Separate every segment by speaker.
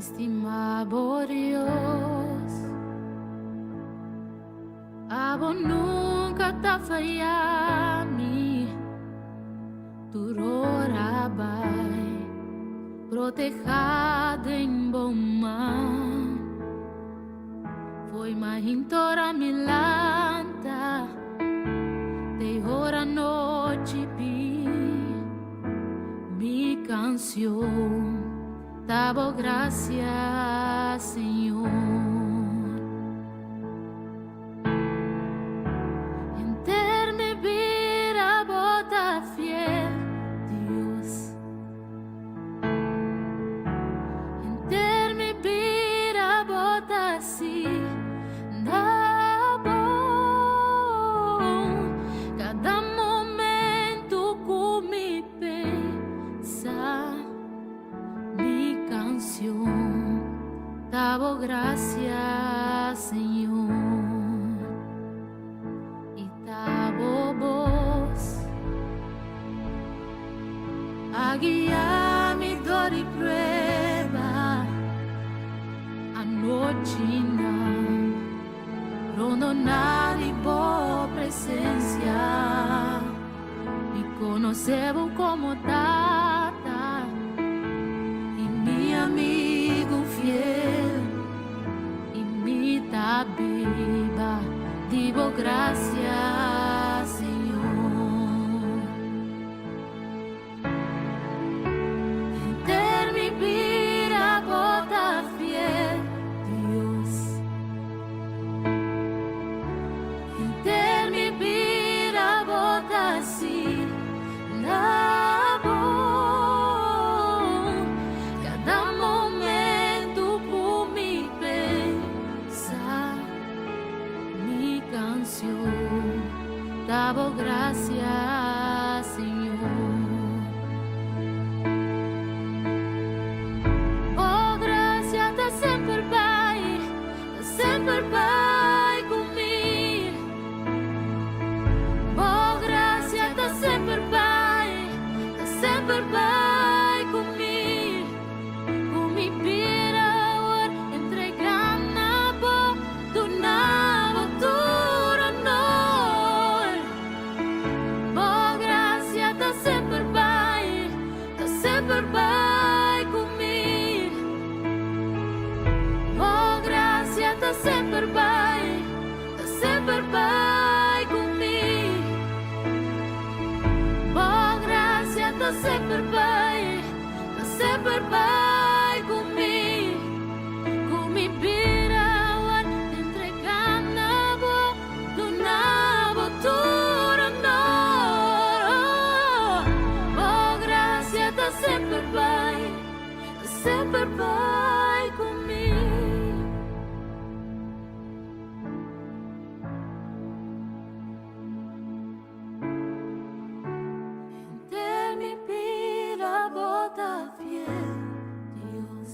Speaker 1: estimado Dios, abo nunca te fallami, tu rorabai, protejada em bom mar, foi mais intora milanta, de hora noite pi, mi canção. Davo gracias, Señor. En mi vida bota fiel, Dios. En mi vida bota así, da bom. Cada momento con mi pensar. Davo gracias, Señor, y davo voz a guiar mi dor y prueba a noche rondonar y por presencia y conocebo como tata y mi amigo fiel y mi tabiba, digo gracias, Señor. En mi vida bota fiel, Dios. En mi vida bota así, la voz, cada momento por mi pensar, mi canción, davo gracias, Señor. Oh, gracias te sempre vai comigo. Oh, gracias te sempre vai comigo. Com mi vida entregando na boca do nabo tudo noi. Oh, gracias te sempre vai comigo. Oh, gracias te sempre vai comigo. Oh, gracias te sempre vai comigo. Com mi vida entregando na boca do nabo tudo noi. Oh, gracias te sempre vai comigo. En mi vida bota fiel, Dios.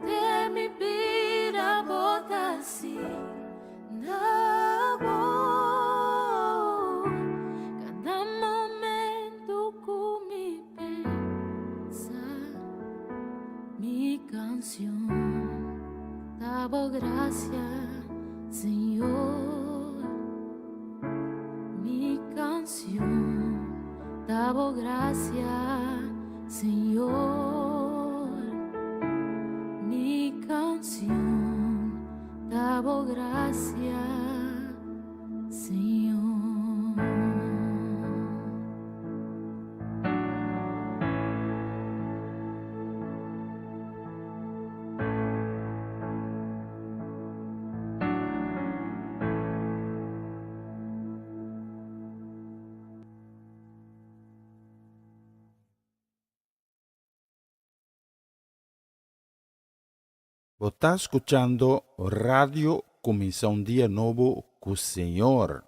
Speaker 1: En mi vida bota así, na voz, cada momento con mi pensar, mi canción, davo gracias, Señor. Mi canción, davo gracias, Señor. Mi canción, davo gracias, Señor.
Speaker 2: Você está escutando Radio Começar um Dia Novo com o Senhor.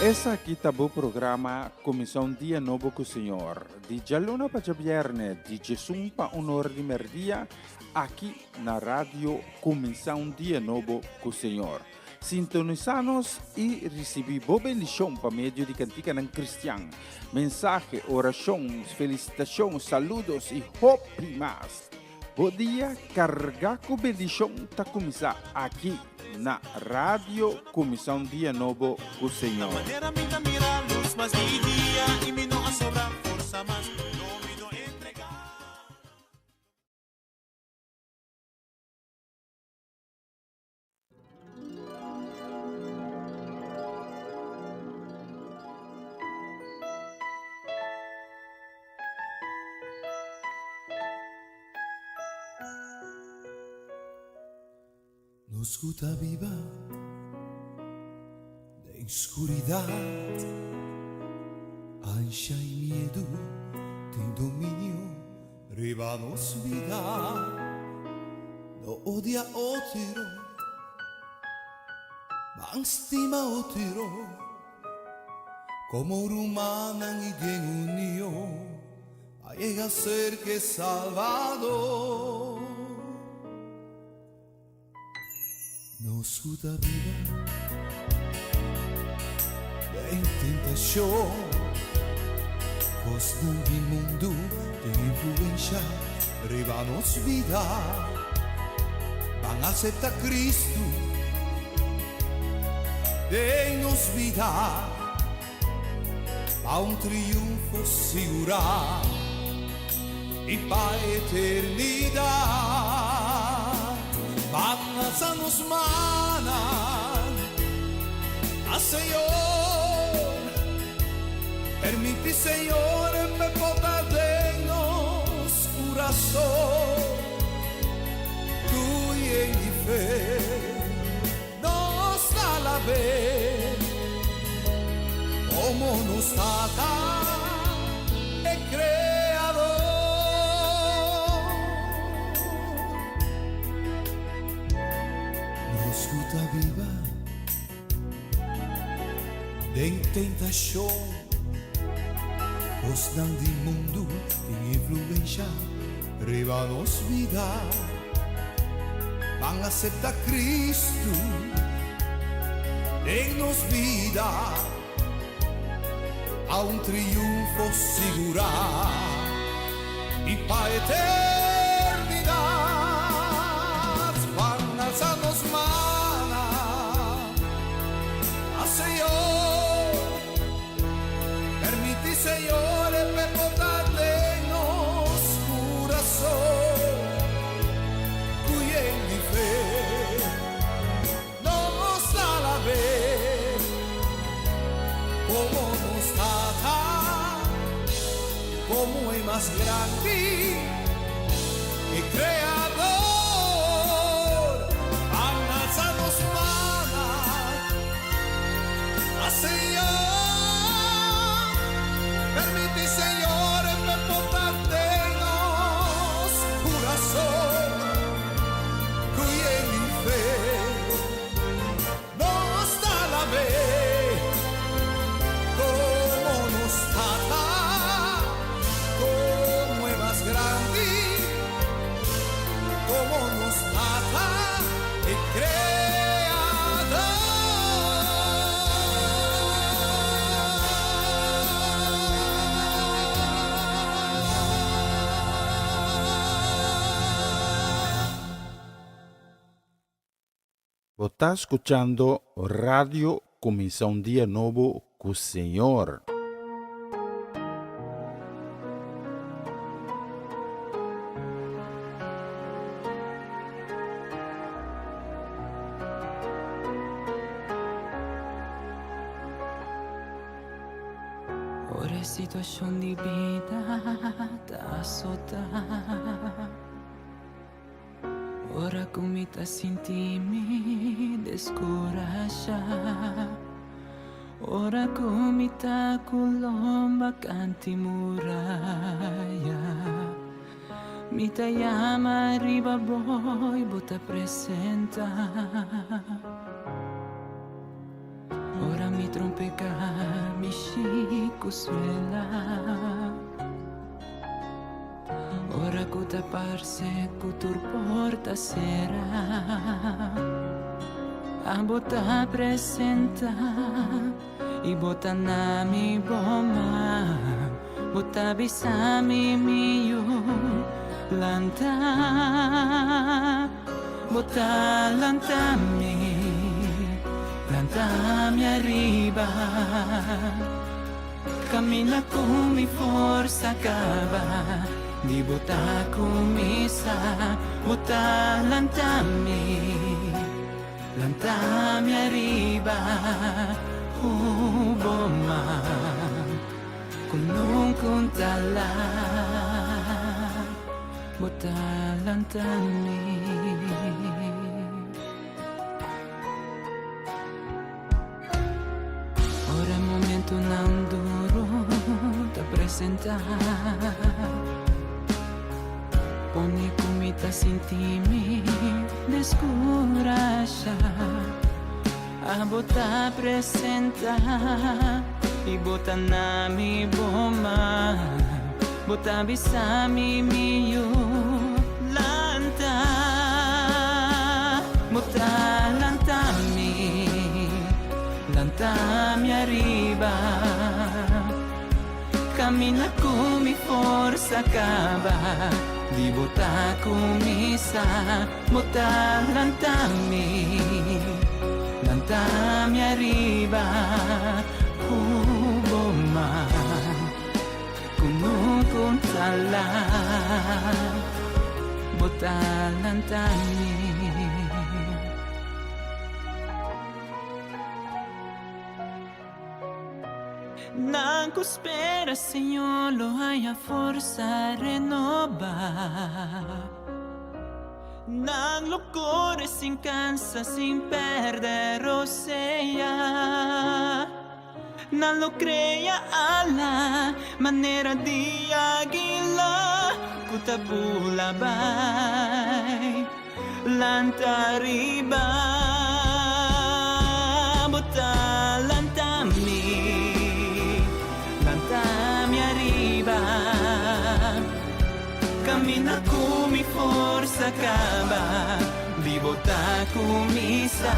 Speaker 2: Esse aqui tá o programa Começar um Dia Novo com o Senhor. De Jaluna para Viernes, de Jesus para honor de merdia, aqui na Rádio Começar um Dia Novo com o Senhor. Sintonizanos e recebi boa bendição por meio de cantiga em cristiano. Mensagem, oração, felicitação, saludos e hope mais. Bom dia, carregar com bendição está começar aqui na Rádio Comissão Dia Novo com o Senhor.
Speaker 3: No escuta viva de escuridad, ansia y miedo, ten dominio, ribanos vida, no odia otro, man stima otro, como rumanan y en unión, a llega a ser que Salvador. No escuta vida de tentación, pues no vi mundo de influencia, ribanos vida, van a aceptar Cristo, denos vida, a un triunfo segura y pa' eternidad. Manas a nos manan a Señor, permite Señor me poder de nos corazón, tú y en mi fe nos da la vez, como nos trata el Creador. Escuta viva de tentación, os dan de mundo de influencia, ribanos vida, van a aceptar Cristo, denos vida, a un triunfo segura y pa' eternidad, van a alzarnos más. Señor, permite Señor me poder de nos corazón, cuya en mi fe nos da la vez, como nos trata, como es más grande el Creador, van a alzarnos Señor, permite Señor me poder de nos corazón, cuya en mi fe nos da la vez, como nos trata, como es más grande, como nos trata el Creador.
Speaker 2: Vos está escuchando Radio Comisión Día Novo con el Señor.
Speaker 4: Ora situación de vida ta sota. Ora come ta sentimi descoraja. Ora come ta colomba canti muraya. Mi ta llama arriba boy bota presenta. Ora mi trompeka mi chico suela. Ora cuta parse cutur porta sera. Abota presenta Ibota nami boma Bota bisami miyo Lanta Bota lantami Lantami arriba Cammina con mi forza cava Di bota kumisa Bota lantami arriba Boma Kunung kuntala Bota lantami Ora è momento non duro da presentare Poni comita sintimi descurascia A bota presenta I bota nami boma Bota bisami miyo Lanta Bota lantami arriba Cammina con mi forza cava Di bota kumisa Bota lantami arriba Boma Kunung kuntala Bota lantami Nanco spera Signor lo hai a forza renovar Nang lo cuore si incansa sin perdere osea Non lo crea alla maniera di aguila Kutabula bai Lanta riba Bota lantami arriba Cammina con mi forza cava Di bota kumisa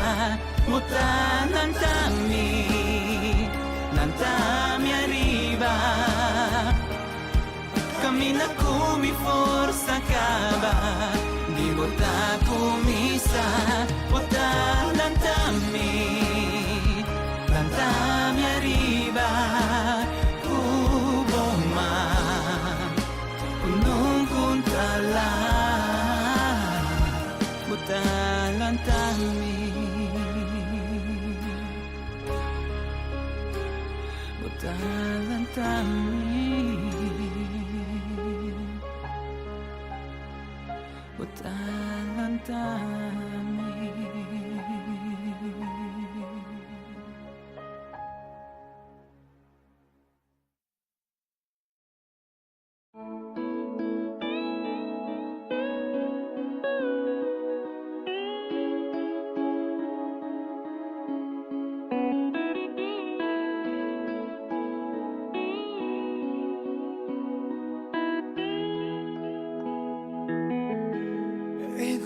Speaker 4: Bota lantami arriba Cammina con mi forza cava Di bota kumisa Bota lantami arriba Boma Kunung kuntala Bota lantami Bota lantami Bota lantami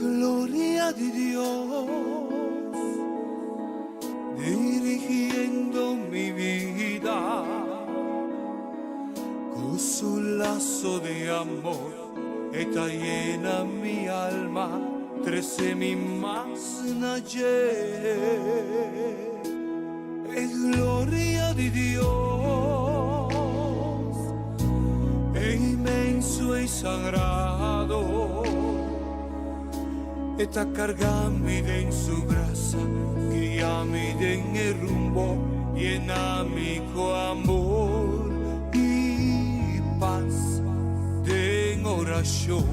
Speaker 3: Gloria di Dios, dirigiendo mi vida con su lazo de amor, está llena mi alma, trece mi más nacer. Gloria di Dios, è inmenso y sagrado. Está cargami en su brasa, guíami en el rumbo, llenami con amor y paz. En oración,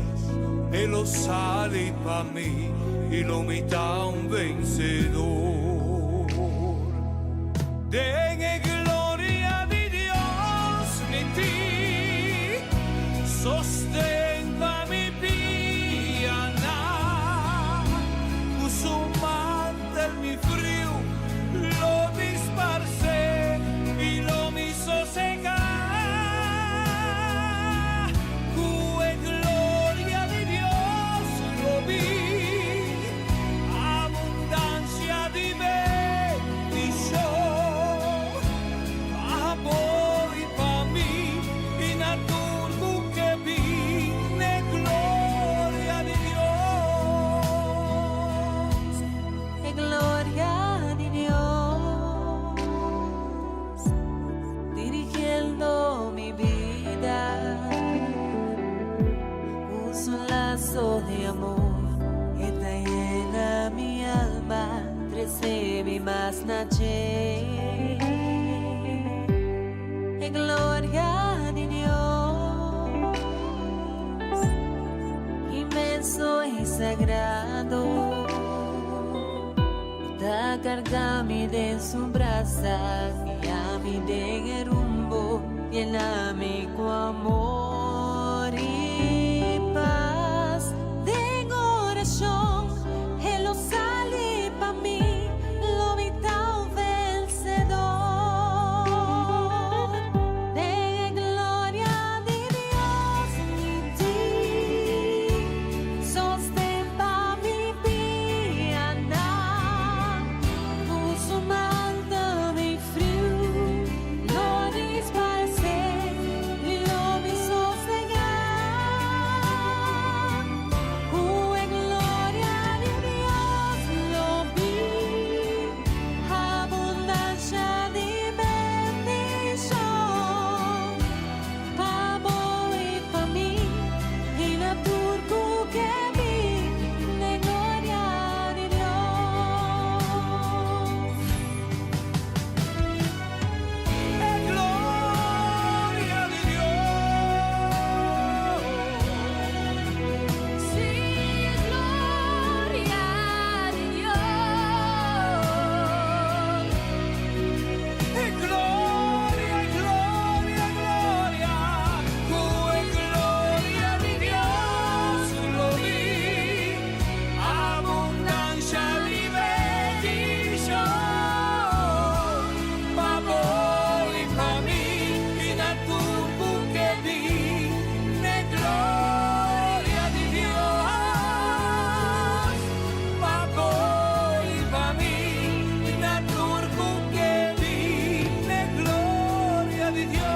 Speaker 3: Él lo sale para mí y lo mita un vencedor. Den gloria di Dios en ti, sostenga mi piana, su mantel mi frío lo disparce y lo me hizo secar. Cue gloria di Dios lo vi, abundancia di me.
Speaker 5: es un lazo de amor que te llena mi alma, recibe más noche. En gloria de Dios, inmenso y sagrado, da cargami de su brasa, guiami de rumbo, lléname con amor y paz. De oración, Él lo sale para mí, lo vital vencedor. De gloria de Dios en ti, sostén pa' mi piana, puso malta mi frío, lo disparce y lo vi sossegar. En gloria de Dios lo vi, abundancia de bendición, pa' vos y pa' mí, y la turco que vi, de gloria de Dios.
Speaker 3: Gloria de Dios.
Speaker 1: Sí, gloria de Dios.
Speaker 3: Gloria, gloria, gloria. En gloria de Dios lo vi. Abundancia de bendición. Pa' vos y pa' mí. Y la turco que vi. De gloria de Dios. Pa' vos y pa' mí. Y la turco que vi. De gloria de Dios.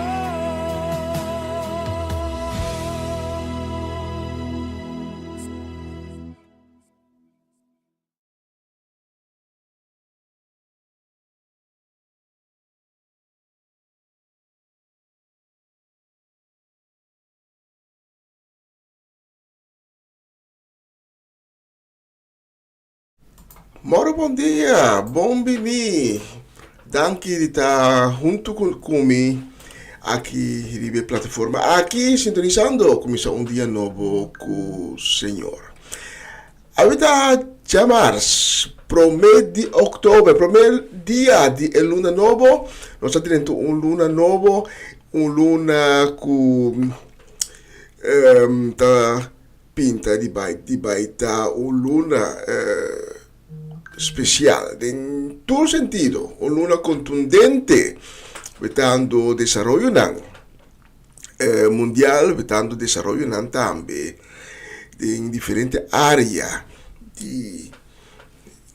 Speaker 6: Moro, bom dia, bom bini. Danke de estar junto comigo aqui na plataforma, aqui sintonizando, começar um dia novo com o Senhor. Ahorita chamar, primeiro de outubro, primeiro dia de luna novo, nós estamos tendo luna novo, luna com tá pinta de baita, luna especial, en todo sentido, una luna contundente, vetando desarrollo mundial, vetando desarrollo también en diferentes áreas de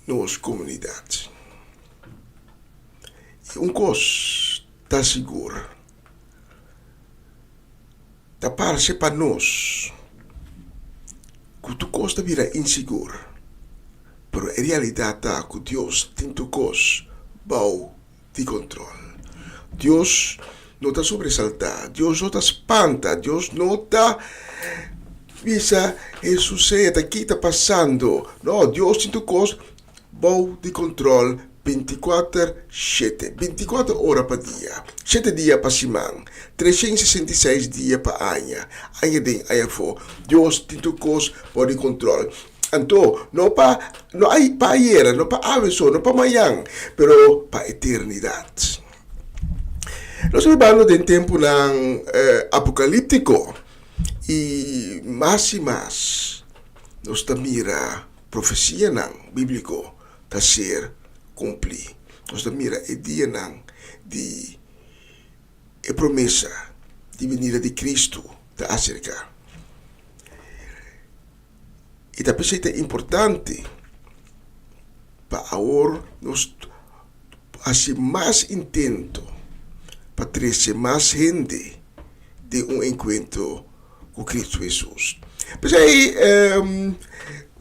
Speaker 6: nuestras comunidades. Un cosa está seguro, está parece para nós, que tu cosa vira inseguro. Pero en realidad está que Dios tiene tu cosa bajo de control. Dios no está sobresaltado, Dios no está espanta, Dios no está visa el sucede, aquí está pasando. No, Dios tiene tu cosa bajo de control 24/7, 24 horas para día, 7 días para semana, 366 días para año. Año de año fue. Dios tiene tu cosa bajo de control. Então, não hay para ayer, no para aviso, no para mañana, pero para eternidade. Nós estamos falando de um tempo apocalíptico e mais, nós estamos mira profecia bíblico a ser cumprida. Nós estamos mira o dia de promessa de venida de Cristo a acercar. E também é importante para agora nós fazer mais intento para trazer mais gente de encontro com Cristo Jesus. Mas aí,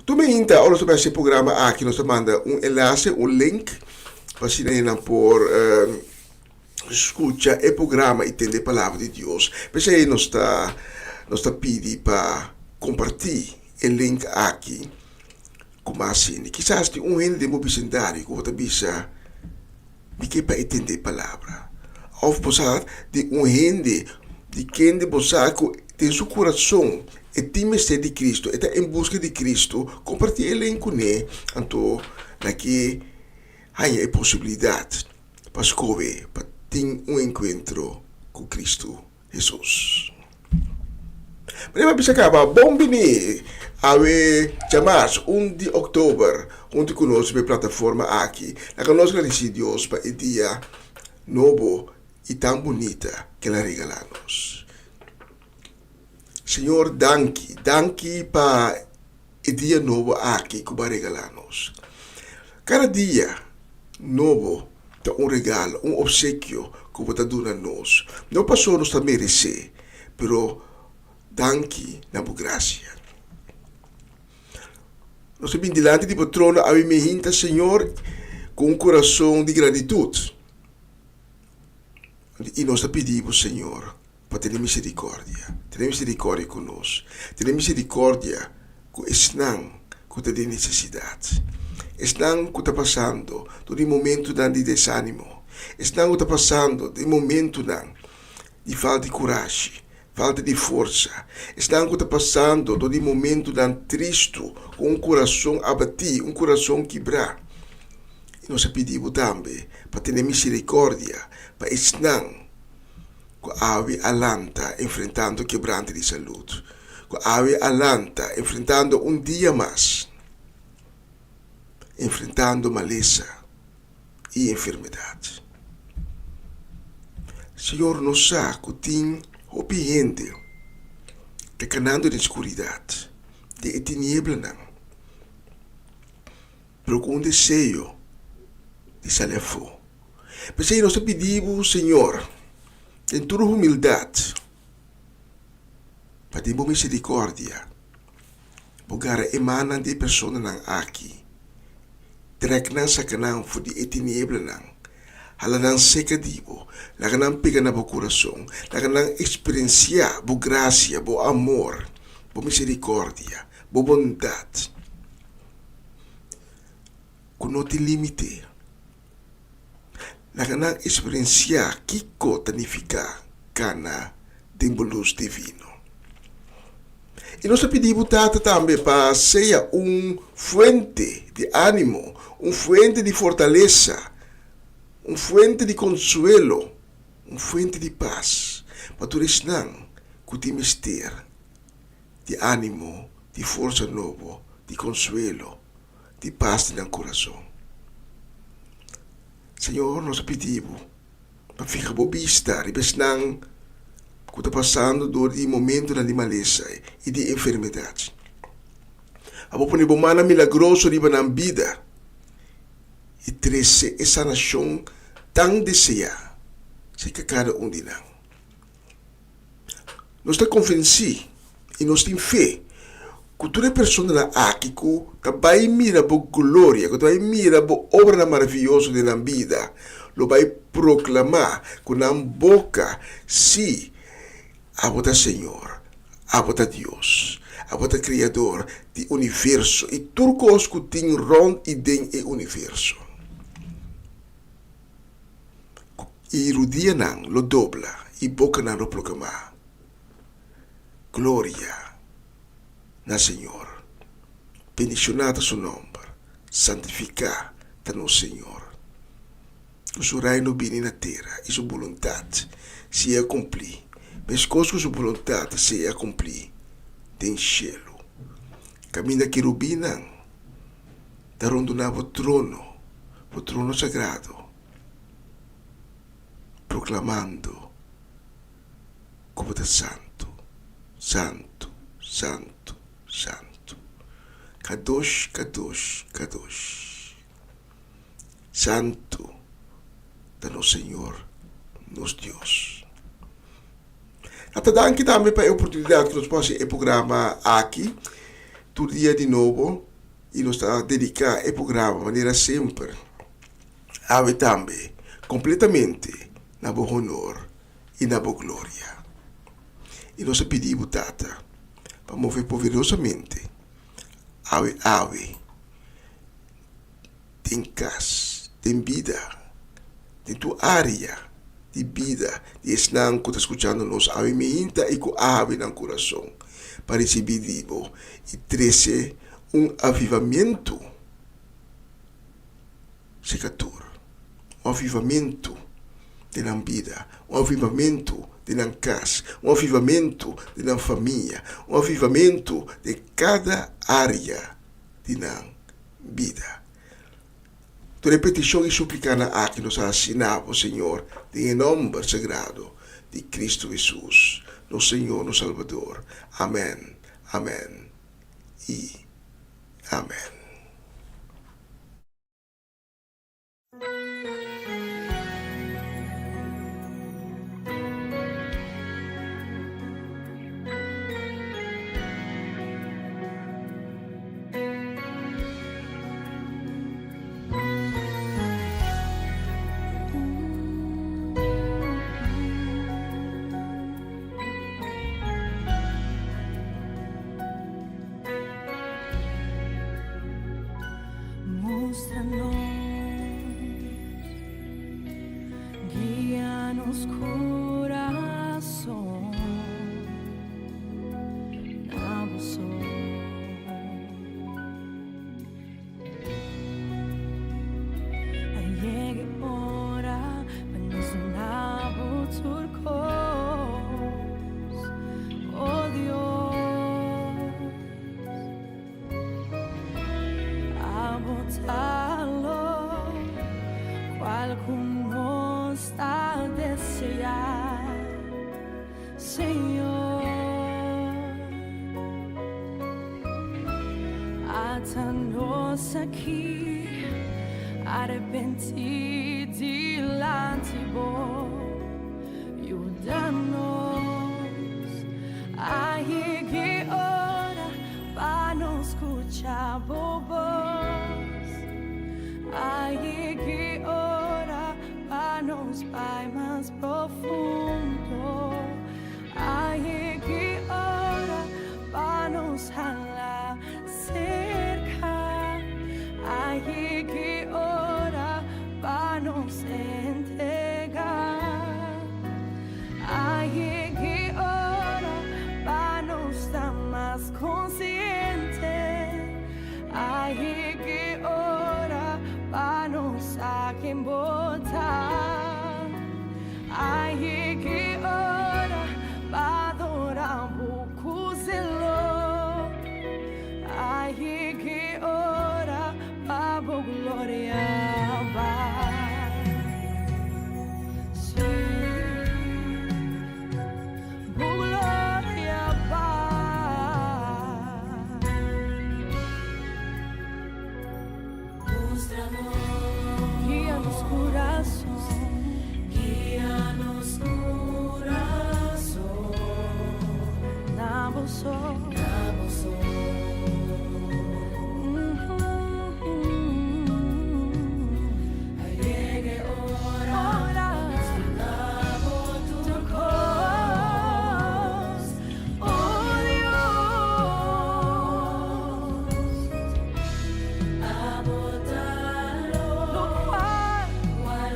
Speaker 6: tu me inta, olha sobre esse programa aqui, nós manda enlace, link, para se por escutar o programa e entender a palavra de Deus. Mas aí nós está pedindo para compartilhar o link aqui como assim. Quizás de gente do meu vecindário que você bisa que para entender a palavra. Ou você de gente de quem você tem seu coração e tem de Cristo, está em busca de Cristo, compartilhar o link com ele, então aqui há a possibilidade para escolher, para ter encontro com Cristo Jesus. Mas bisa acaba, bom bini, awe chamas 1 de outubro, onde conosco na plataforma aqui, na conosco agradecer Deus para o dia novo e tão bonita que ela regala-nos. Senhor, danke para o dia novo aqui que vai regalar-nos. Cada dia novo é regalo, obsequio que vai dar a nós. Não passou nos a merecer, pero danke na boa graça. Nós estamos diante do trono, a me hinta, Senhor, com coração de gratitude. E nós pedimos, Senhor, para ter misericórdia. Ter misericórdia conosco. Ter misericórdia com esse não que tem necessidade. Esse não que está passando do momento de desânimo. Esse não que está passando do momento de falta de coragem, falta de força. Esse não que está passando do momento triste, com coração abatido, coração quebrado. E nós pedimos também para ter misericórdia para esse não que ave alanta enfrentando quebranto de saúde, que ave alanta enfrentando dia mais, enfrentando maleza e enfermidade. Senhor, nós sabemos que tem gente que canando de escuridade, de tiniebla não, pero com desejo de sair fora. Mas aí nós pedimos, Senhor, em toda humildade, para ter misericórdia, porque emana de pessoas aqui, trek não sacanão for de tiniebla não, ela não seca dibo, ela não pega na coração, ela não experienciar boa graça, boa amor, boa misericórdia, boa bondade, que não te limite. Ela não experienciar que significa cana de luz divino. E nós pedimos também para ser fuente de ânimo, fuente de fortaleza, fuente de consuelo, fuente de paz. Para tu não que te mister de ânimo, de força nova, de consuelo, de paz no coração. Senhor, nós pedimos para ficar bobista, e não que está passando do momento de maleza e de enfermidade. A população bomana milagroso de na vida e trece essa nação tão desejada, se que cada de nós. Nós estamos convencidos e nós temos fé que toda pessoa aqui que vai mirar a glória, que vai mirar a obra maravilhosa da vida, lo vai proclamar com a boca, sim, a votar Senhor, a votar Deus, a votar Criador do universo e tudo coisa que tem rond e dentro do universo. E o dia não lo dobla e boca não lo proclamar. Glória na Senhor, bendicionado seu nome, santificado no Senhor. O seu reino vem na terra e sua vontade se cumprir. Mas coisas que sua vontade se cumprir tem cielo. Caminha querubina, da rondonava o trono sagrado, proclamando como é santo, santo, santo, santo. Kadosh, Kadosh, Kadosh. Santo da nosso Senhor, nosso Deus. Até aqui também para a oportunidade que nós possamos o programa aqui, todo dia de novo, e nós estamos dedicar o programa de maneira sempre, a também, completamente, na boa honor e na boa glória. E nós pedimos, Tata, para mover poderosamente ave em casa, em vida, em tua área de vida, de esnan que está escuchando nos ave minta e com ave no coração, para receber vivo e trazer avivamento secador, avivamento na vida, avivamento na casa, avivamento na família, avivamento de cada área na vida. Tu repetição e súplica na aqui nos assinamos, Senhor, em nome sagrado de Cristo Jesus, nosso Senhor, nosso Salvador. Amém, amém e amém.
Speaker 5: Muéstranos, guíanos corazón a vos. Llegue hora menos una turcos, oh Dios, a botarlo cual como está desear, Señor, atanos aquí, arrepentir delante vos, ayúdanos a llegar hora para no escuchar vos, a llegar hora para nos vai más profundo, a llegar hora para nos jalar cerca, a llegar hora para nos entregar, a llegar hora para nos estar más consciente, a llegar hora para nos saquen botar, a llegar hora para adorar bucuzelo, a llegar hora para glória vai. Glória vai. Guía-nos coração, guía-nos coração, na bolsa.
Speaker 1: Cual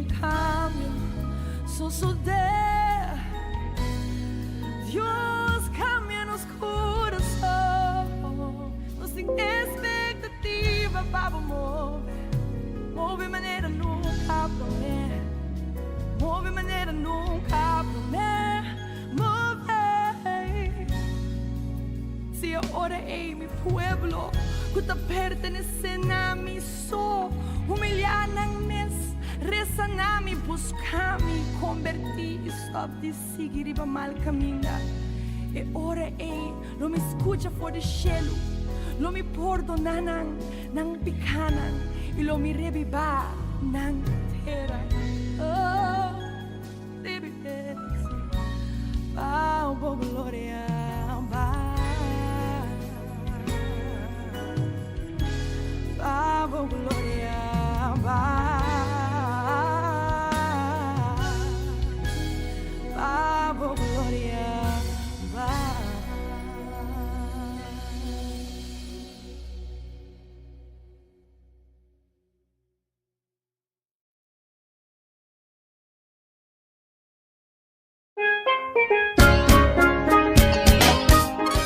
Speaker 5: cambio, suceder. Dios cambia nos coração, não tem expectativa para mover maneira nunca prometer, mover maneira nunca prometer, mover. Se ahora é mi pueblo, que te pertenece a mim só, humilhar na mes, rezar na mim, buscar me convertir e stop de seguir para mal caminho. E ora não me escuta for de cielo, não me perdona nang picanan, e não me reviva nang terra. Oh, revives, oh, glória, oh, glória, oh, glória.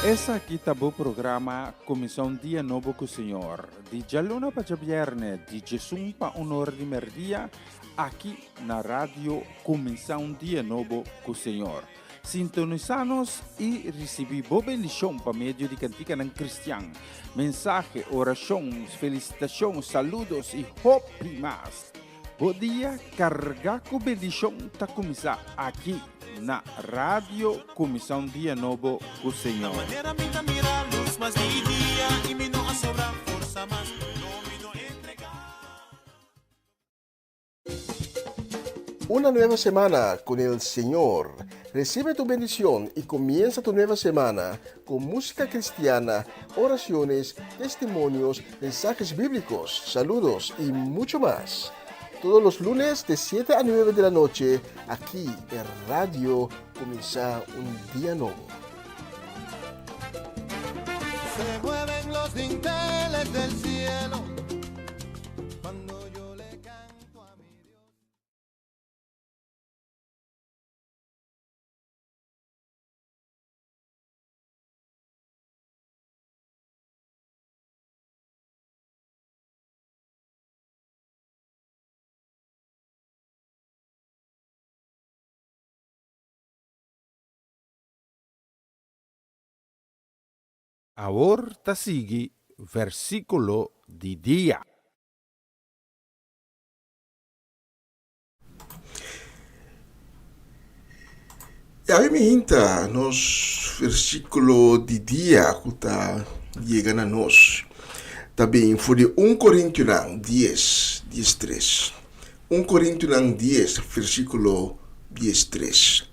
Speaker 2: Essa aqui tá o programa Comissão Dia Novo com o Senhor. De Jalona para Viernes, de Jesus para Honor de Merdia, aqui na rádio Comissão Dia Novo com o Senhor. Sintonizanos e recebi boa bendição para meio de cantiga ng Cristian. Mensagem, oração, felicitação, saludos e hope mais. Bom dia, carga com bendição tá começar aqui na rádio Comissão Dia Novo com o Senhor.
Speaker 6: Una nueva semana con el Señor. Recibe tu bendición y comienza tu nueva semana con música cristiana, oraciones, testimonios, mensajes bíblicos, saludos y mucho más. Todos los lunes de 7 a 9 de la noche, aquí en Radio Comienza un Día Nuevo.
Speaker 3: Se mueven los dinteles del cielo cuando yo le canto a mi Dios.
Speaker 2: Ahora sigue versículo de día.
Speaker 6: E aí me hinta nos versículo de dia que está chegando a nós. Também foi de 1 Coríntios 10, 3. 1 Coríntios 10, versículo 3.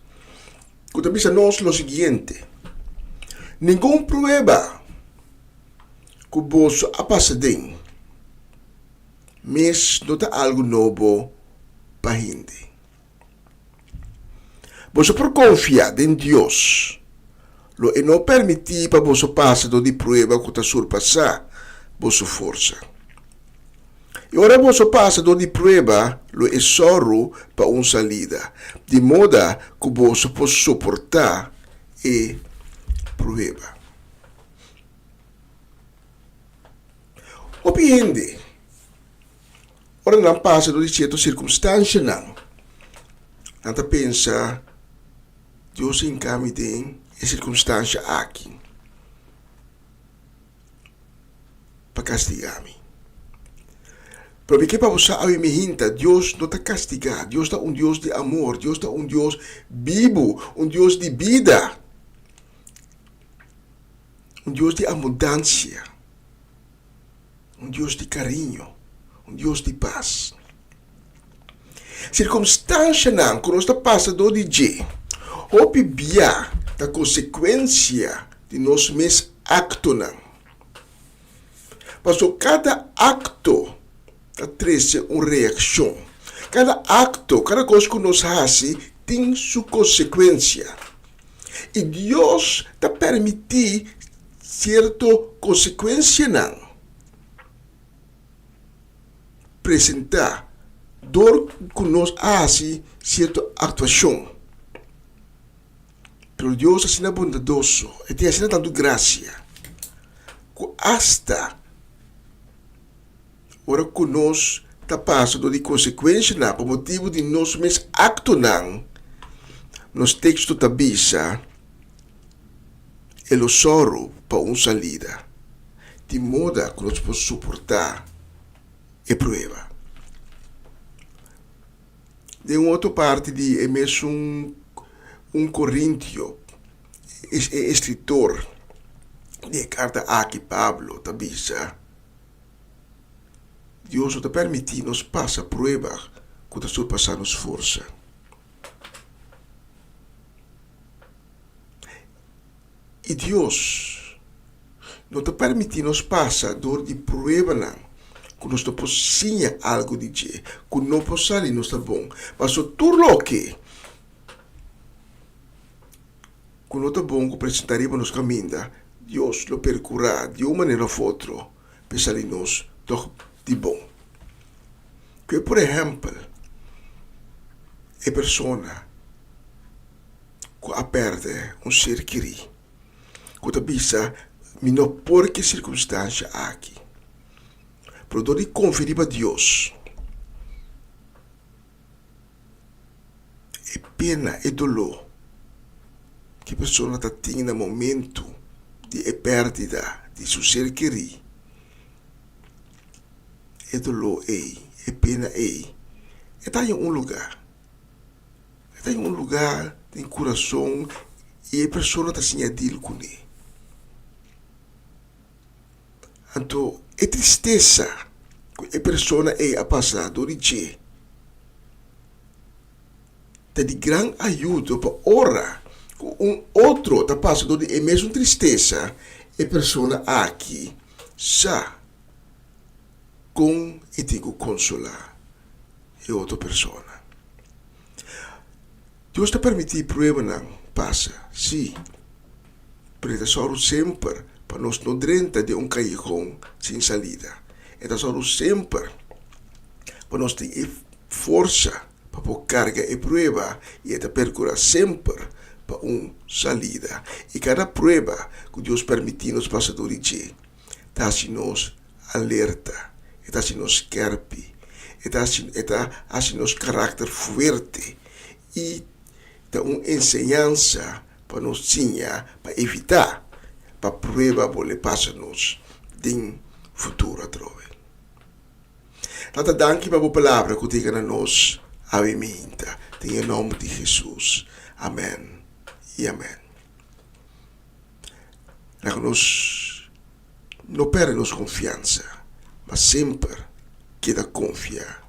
Speaker 6: Que também diz a nós o seguinte: nenhuma prueba que vos apassadem, mas não está algo novo para gente. Vos por confiar em Deus, lo e não permitir para vos passar de prueba que está surpassar vossa força. E ora vos passa de prueba, lo é sorro para uma salida, de modo que vos pode suportar e prueba. Opiende, ora não passa de certa circunstância não. Não pensa, Deus encaminha tem a circunstância aqui para castigar-me. Porque que para você me hinta, Deus não está castigar, Deus está Deus de amor, Deus está Deus vivo, Deus de vida, Deus de abundância, Deus de carinho, Deus de paz. Circunstância não, quando está passando de dia, hope bia da consequência de nós mesmos actos não. Mas cada acto traz uma reação. Cada acto, cada coisa que nós fazemos tem sua consequência. E Deus está permitir certa consequência não apresentar Dor que nós hace cierta actuación. Pero Dios es bondadoso y te hace tanto gracia. Que hasta ahora que nós está passando de consequência por motivo de nós mesmos acto nos textos da Bíblia o sorro para uma salida, de modo que nós podemos suportar a prova. De uma outra parte, é mesmo Coríntio, escritor de carta aqui, Pablo, da Bíblia. Deus não te permite nos passar prova quando surpassamos força. E Deus não te permite nos passar dor de prova quando nós não podemos algo de Deus, quando não podemos sair não está bom. Mas o turno que quando não está bom que apresentaremos nos caminhos, Deus lo percurrá de uma maneira ou outra para sair nos de bom. Que, por exemplo, a pessoa que perde ser querido, que pensa, não por que circunstância aqui, pero de conferir a Deus, é pena e dolor que a pessoa está tendo no momento de perda de seu ser querido. É dolor, é pena, está em lugar. Está em lugar de coração e a pessoa está sem adil com ele. Então, é tristeza que a pessoa é passado de Deus. Está de grande ajuda para orar com outro está passando de a mesma tristeza a pessoa aqui já com e digo consolar a outra pessoa. Deus te permite prova não passa, sim, mas é só sempre para nós não drenta de callejón sem salida. É só sempre para nós ter força para pôr carga e prova e é percorrer sempre para salida. E cada prova que Deus permite nos passadores de está se nos alerta, está se nos carpe, está se nos caráter forte e dá uma ensinança para nos tinha para evitar para prova vole passar-nos de futuro atrove. Tata danke para a palavra que diga a nós a minta. Em nome de Jesus. Amém. E amém. Nós não perdemos confiança, mas sempre queda confiar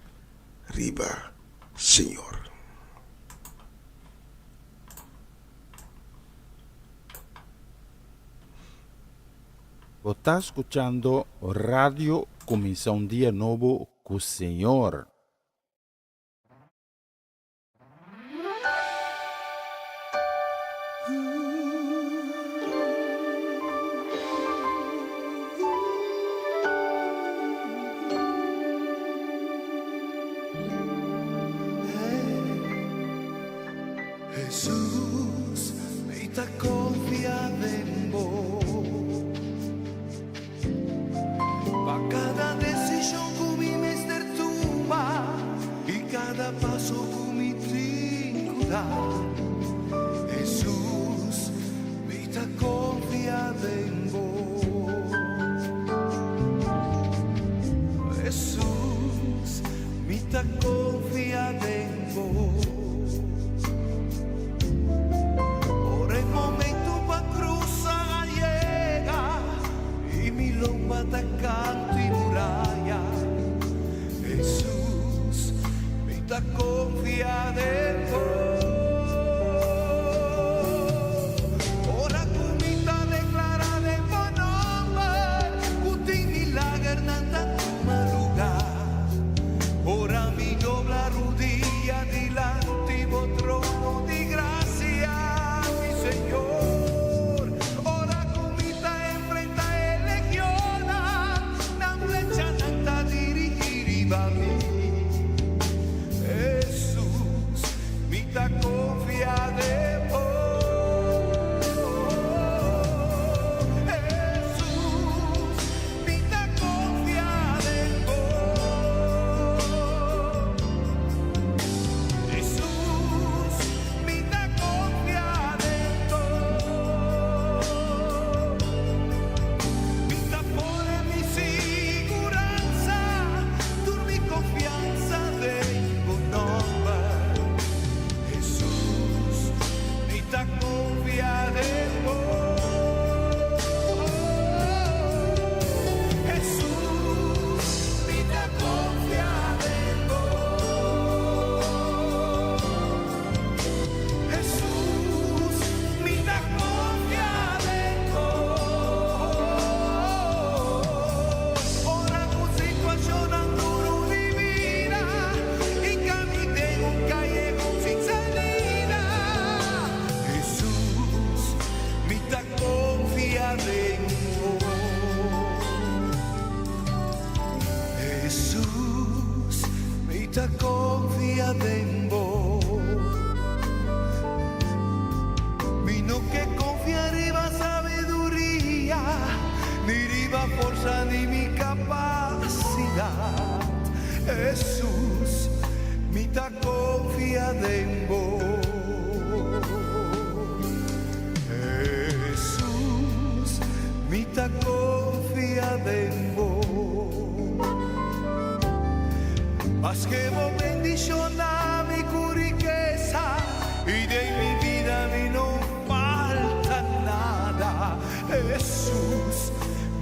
Speaker 6: riba Senhor.
Speaker 2: Você está escutando Radio Começa Dia Novo com o Senhor.
Speaker 3: Jesús, me está confiando en vos. Pa' cada decisión que mi mister toma y cada paso que mi tengo dar. Jesús, me está confiando en vos. Jesús, me está confiando en vos. Canto y muralla, Jesús me está confiando en vos.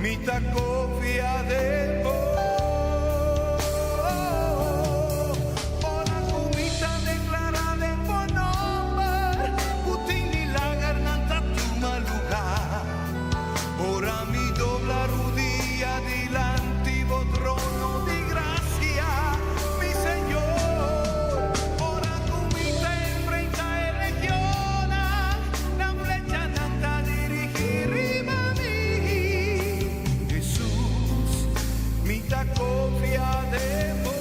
Speaker 3: mitad copia de vos. Ora comita declarada en buen nombre, Putin y la garganta tu maluca. Ora mi dobla rodilla delante vo trono di gracia, mi Señor. Ora comita enfrenta e legiona, la flecha nanta dirigir a mí. Jesús, mitad copia de vos.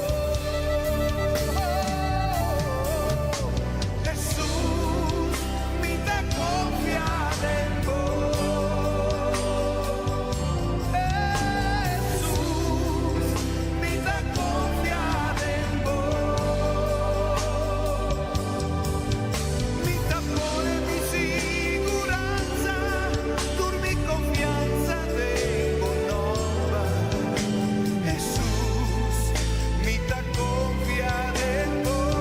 Speaker 3: Jesús, mitad copia de vos. Jesús, mitad copia de vos. Mitad pone mi siguranza, tu mi confianza tengo nova. Jesús, mitad copia de vos.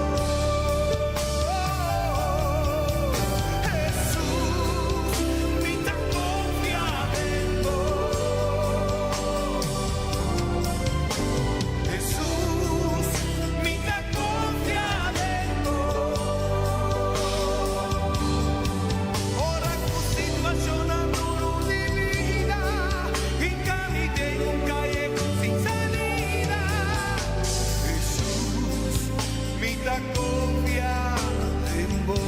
Speaker 3: Jesús, mitad copia de vos. Jesús, mitad copia de vos. Ora così faccionando di vita, in cani di un callejón sin salida. Jesús, mitad copia de vos.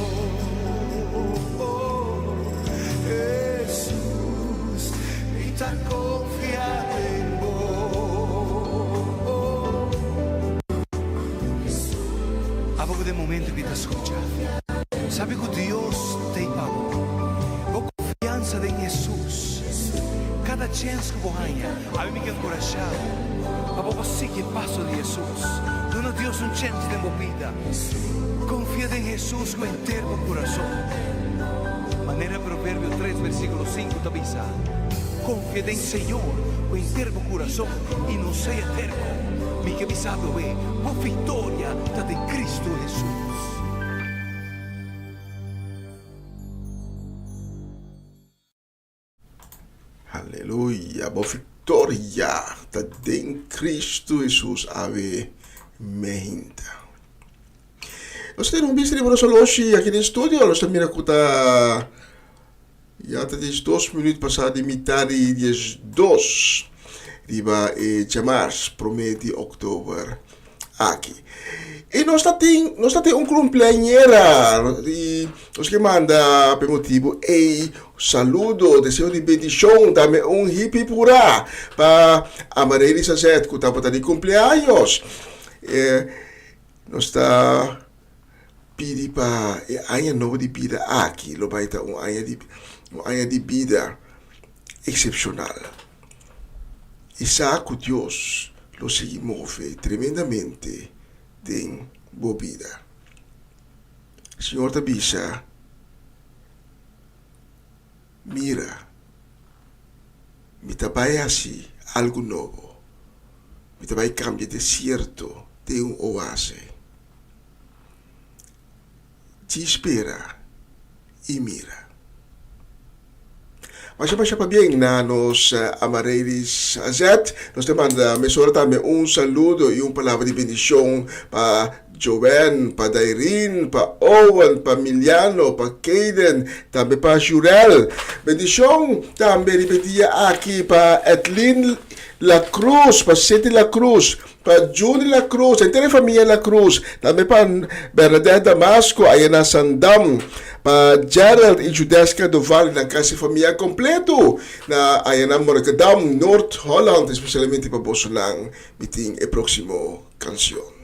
Speaker 3: Jesús, mitad copia de vos. A poco de momento que te escucha, sabe que Dios te ama. Con confianza en Jesús. Cada chance que vos haya, a mí me queda encorajado. A vos sigue el paso de Jesús. No Dios un chance de vida. Confía en Jesús con entero corazón. Manera Proverbio 3, versículo 5 te avisa. Confía en Señor con entero corazón y no sea terco. Mi que sabe ve, por victoria está de Cristo Jesús.
Speaker 6: Halleluja, vår victoria ta den Cristo Jesus ave mehinta. Nós temos um bispo para hoje aqui no estúdio, nós também escuta já tá 2 minutos passados de metade de 2 riba chamar promete outubro aqui. E nós temos cumpleañera e nós que manda por motivo saludo, desejo de bendição, dame hippie pura para Amareli Sazet, que está de cumpleaños. Nós está pedindo para ano novo de vida aqui, lo vai estar ano de vida excepcional. E sabe que Deus lo se move tremendamente em boa vida. Senhor te avisa, mira, me trabalha assim algo novo, me trabalha cambia desierto de oásis. Te espera e mira. Mas para bem na nos Amarellis Azet, nós te manda mesura também saludo e palavra de bendição para Joven, para Dairin, para Owen, para Miliano, para Caden, também para Jurel. Bendição também repetia aqui para Etlin La Cruz, para Seti La Cruz, para Judy La Cruz, a família La Cruz, também para Bernadette Damasco, aí na Sandam, para Gerald e Judesca do Vale, na casa família completo, na aí na Morgadam, North Holland, especialmente para Bosolang, meeting e próximo canção.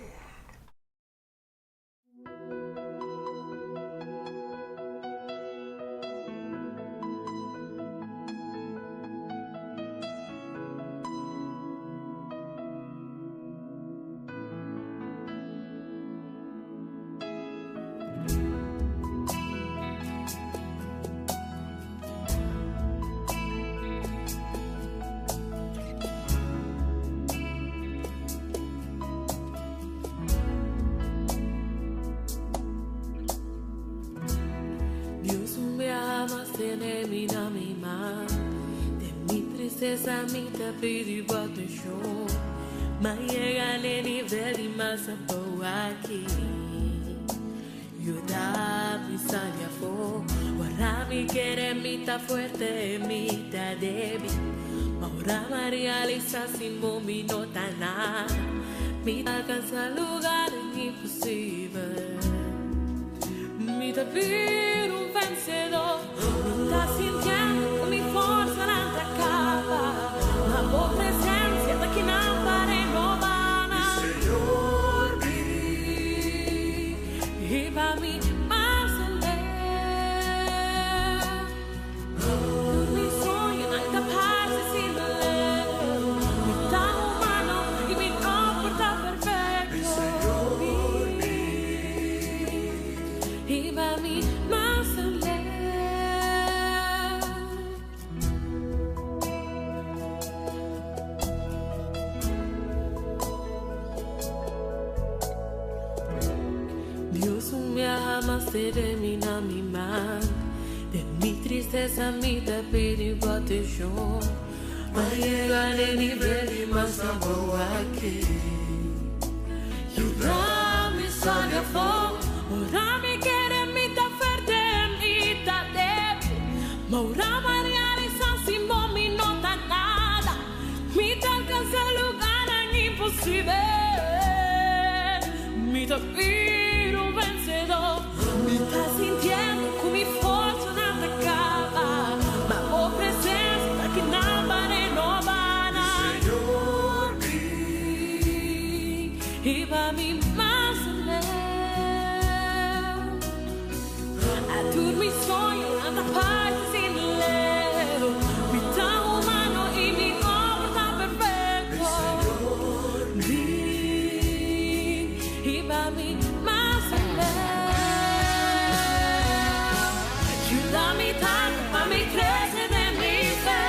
Speaker 1: tristeza me tá pedindo proteção, mas chega no nível de massa boa aqui. Eu dá pisania fo, ora me querer me tá fuerte, me tá débil. Ahora me realiza sin bombi no tá nada, me alcança lugar impossível. Me tá vir vencedor, me tá sentindo com minha força não te acaba. A boa presença daqui não para renovar. Senhor, e para mim mais além. Mi sonho não tá paz assim leve, me tá humano e me comporta perfeito. E para mim mais além. Dios me ama, se termina mi mal. De mi tristeza me tá pedindo proteção, mas chega no nível de mais amor aqui. You dá me sonha fo, ora me querer me tá fuerte, me tá débil. Ma ora me realiza sin bombi no tá nada, me tá alcança lugar impossível. Me tá vir vencedor, me tá sentindo com minha força não te acaba. Ma boa presença que não vai renovar. Senhor, e para mim mais além. A tudo me sonho não tá parte sem leu, me tá humano e me comporta perfeito. E para mim mais além. Ayúdame tanto para me crecer de mi fe,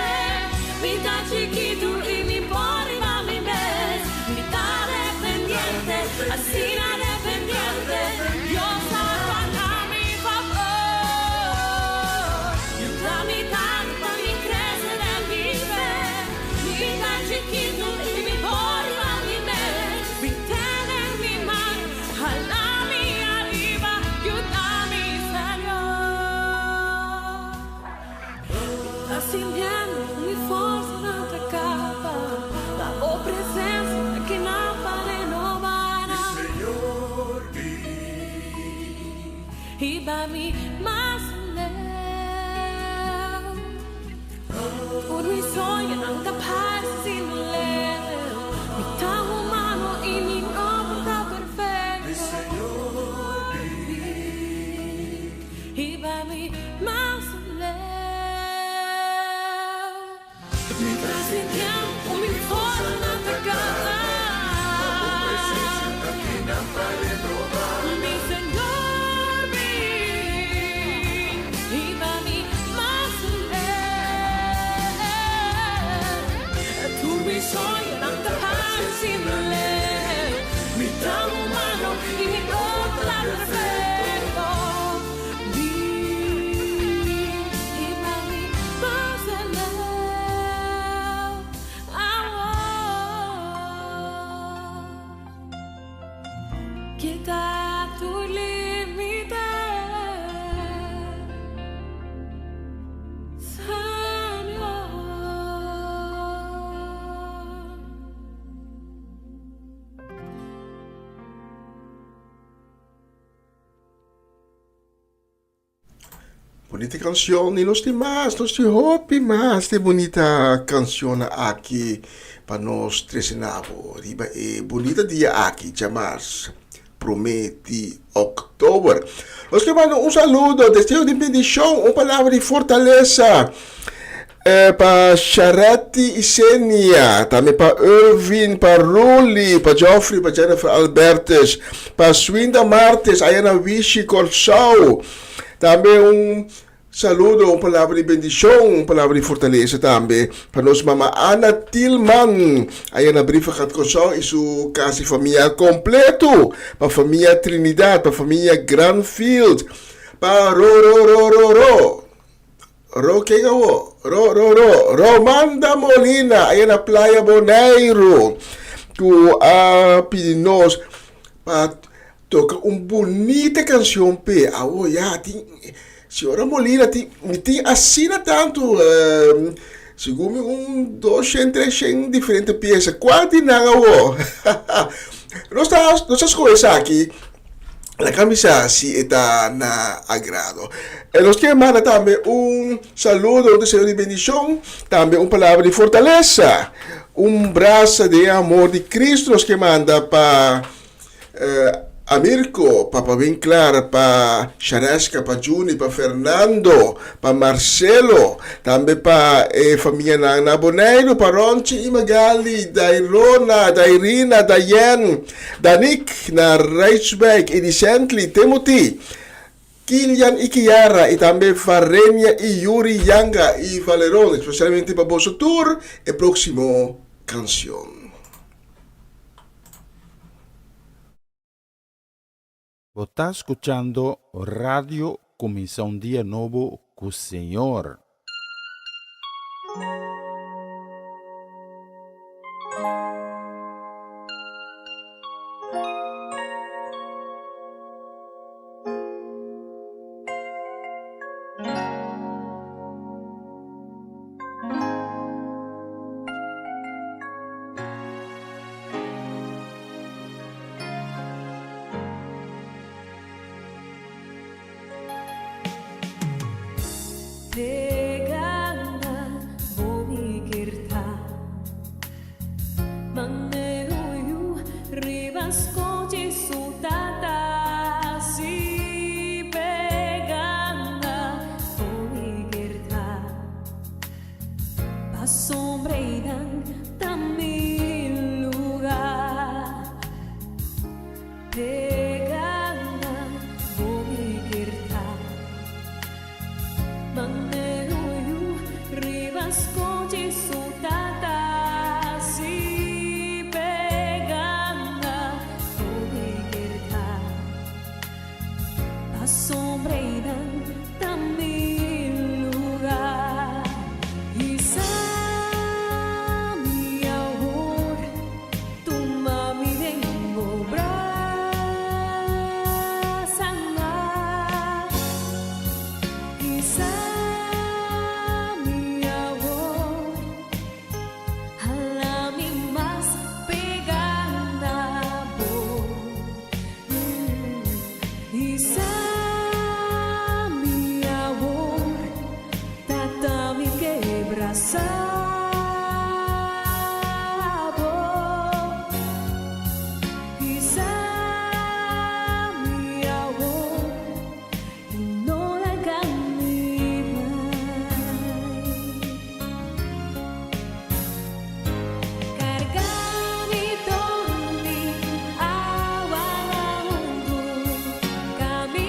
Speaker 1: me tá chiquito y mi body va mi mes, me tá dependiente, así na dependiente, Dios salva mi favor. Ayúdame tanto para me crecer de mi fe, me tá chiquito y mi body va mi mes, me tiene en mi mano, jalame arriba, ayúdame Señor. Tá sentindo mi força não te acaba, da boa presença que não para renovar. Senhor, e para mim mais além. Por mi sonho não te paz sem leu, me tá humano e me novo tá perfeito. Senhor, e para mim mais além. Me tá sentindo com minha força não te acaba. Mi Senhor, e para mim mais além. Tu me sonho não te paz sem leu, me tá humano e me compra perfeito. E para mim mais além. Que tá tu limite, Senhor.
Speaker 6: Bonita canción y los demás, los de Hopi más de bonita canción aquí para nos tresenavo. Riba bonita dia aquí, llamas prometi October. Los que mando un saludo, deseo de bendición, una palabra de fortaleza para Charati y Senia, también para Irvin, para Ruli, para Geoffrey, para Jennifer Albertes, para Swinda Martes, Ayana Vichy Corsau. Também saludo, uma palavra de bendição, uma palavra de fortaleza também para nossa mamã Ana Tillman. Aí na brifa que começou e sua casa e família completo, para a família Trinidad, para a família Granfield, para Ro que gawo, Romanda Molina, aí na Praia Bonaire, com a Pirinos, para tocar uma bonita canção, pe, senhora Molina, tem assina tanto, segundo 200, 300 diferentes peças, quase não, nós estamos começando aqui, a camisa si está na agrado. Nos que manda também saludo, desejo de bendição, também palavra de fortaleza, braço de amor de Cristo, nos que manda para Amirko, para bem claro, para Charesca, para Juni, para Fernando, para Marcelo, também para família na Bonaire, para Ronchi e Magali, da Irona, da Irina, da Yen, da Nick, na Reichsberg, e de Sentley, Timothy, Kilian e Kiara, e também Farenia e Yuri Yanga e Valeron, especialmente para Bosso Tour, e próximo canção.
Speaker 2: Você está escuchando Radio Comienza un Día Nuevo con el Señor.
Speaker 1: Peganda bomikirta Manneruyu ribaskoji sutata Si peganda bomikirta Pasombreidan tamil lugar Peganda bomikirta Manneruyu ribaskoji sutata Si peganda bomikirta Pasombreidan tamil lugar Isa mi amor Tu mami vengo brasana Isa mi amor Halami mas peganda bo Isa mi amor Tatami quebrasado Isa mi amor No la Cargami torni awal mundo Kami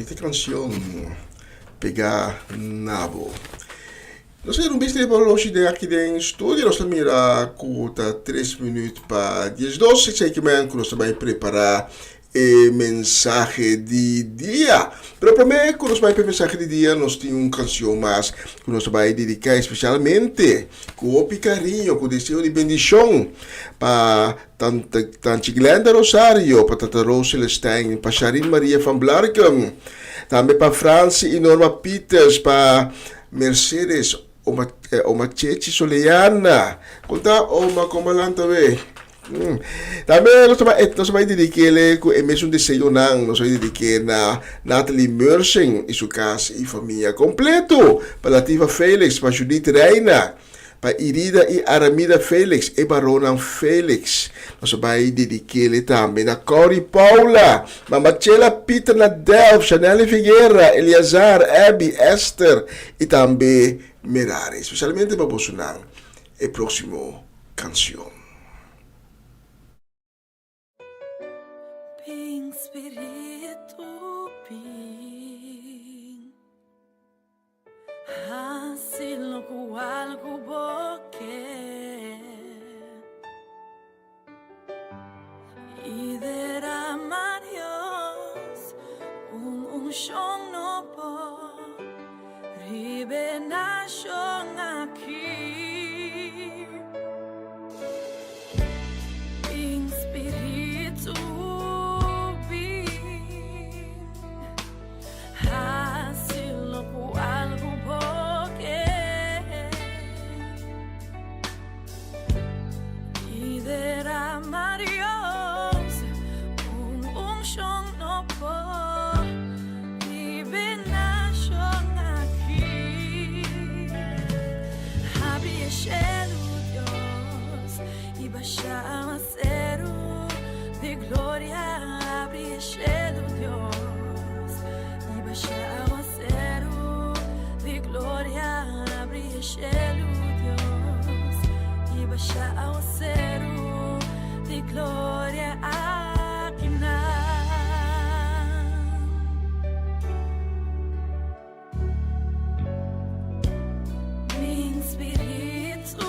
Speaker 6: esta canción, Pegar Nabo. Nós temos um bistro para hoje aqui em estúdio. Nós estamos a 3 minutos para 10:12. Sei que nós vamos preparar o mensagem de dia. Mas primeiro, quando nós vamos preparar o mensagem de dia, nós temos uma canção mais que nós vamos dedicar especialmente com o carinho, com o desejo de bendição para Tante Glenda Rosario, para Tante Rose Celestine, para Sharin Maria van Blarken, também para Franci e Norma Peters, para Mercedes Oma Chechi Soleana, conta Oma Comalan também. Também nós vamos dedicar com o mesmo desejo nós vamos dedicar na Natalie Mersen e sua casa e família completo, para Lativa Felix, para Judith Reina, para Irida e Aramida Felix e para Ronan Felix. Nós vamos dedicar também a Cory Paula, Mamachela Peter Nadel, Chanel Figueira, Eliazar, Abby, Esther e também Merari, especialmente para Bolsonaro, a próxima canção.
Speaker 1: Ping Espírito, ping, asilo com algo boque, e derramar Dios chão no po, ribe na chão aqui, em espírito. Aguacero de gloria, abre cielo Dios, y baja aguacero de gloria, abre cielo Dios, y baja aguacero de gloria aquí mi espíritu.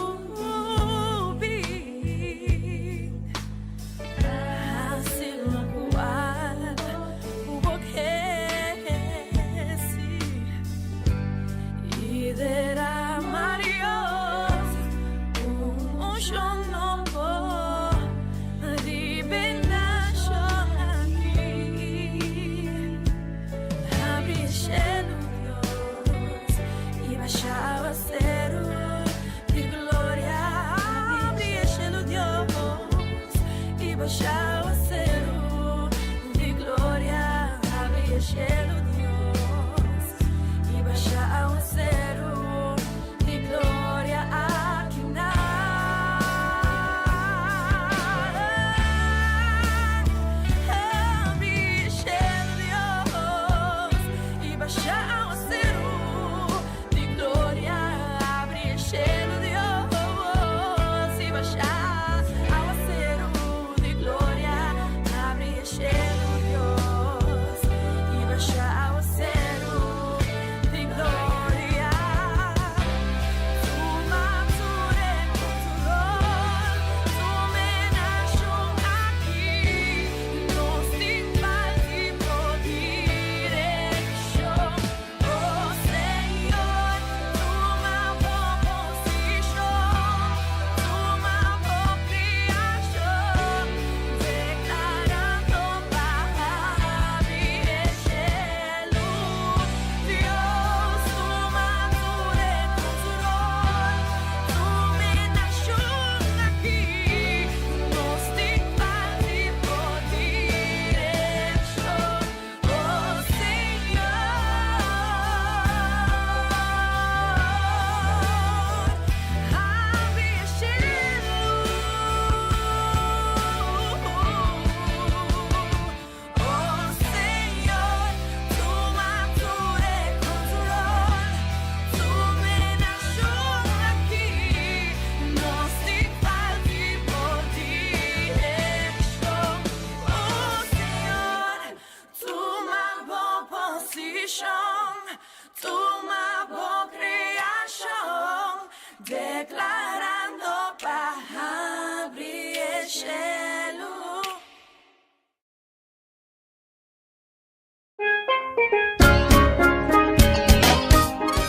Speaker 1: Gloria Abri el cielo.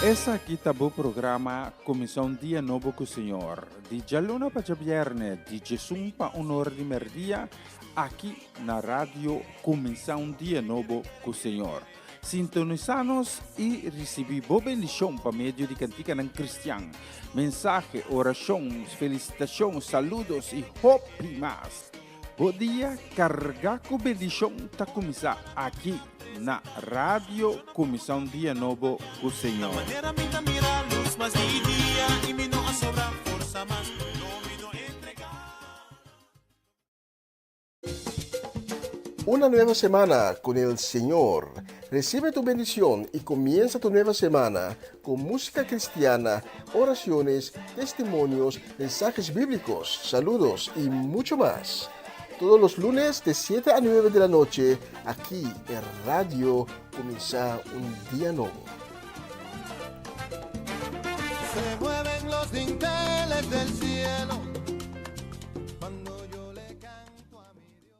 Speaker 2: Essa aqui tá o programa Comissão Dia Novo com o Senhor. De Jalona para Viernes, de Jesus para Honor de Merdia, aqui na rádio Comissão Dia Novo com o Senhor. Sintonizanos e recebi boa bendição para meio de cantiga ng Cristian. Mensagem, orações, felicitações, saludos e hope mais. Bom dia, carga com bendição tá começar aqui na Rádio Comissão Dia Novo com o Senhor.
Speaker 6: Una nueva semana con el Señor. Recibe tu bendición y comienza tu nueva semana con música cristiana, oraciones, testimonios, mensajes bíblicos, saludos y mucho más. Todos los lunes de 7 a 9 de la noche, aquí en Radio Comienza un Día Nuevo.
Speaker 7: Se mueven los dinteles del cielo cuando yo le canto a mi Dios.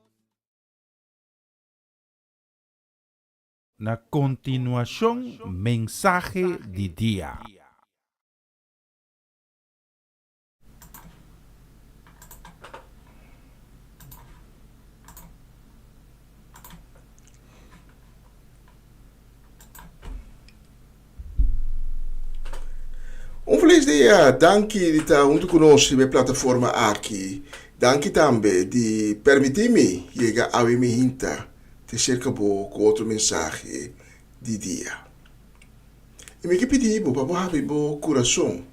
Speaker 2: Na continuación, mensaje de día.
Speaker 6: Un feliz dia, danke di estar junto conosco na plataforma aqui. Danke também de permitir-me chegar a minha hinta de cerca com outro mensagem de dia. E me pedir para abrir o coração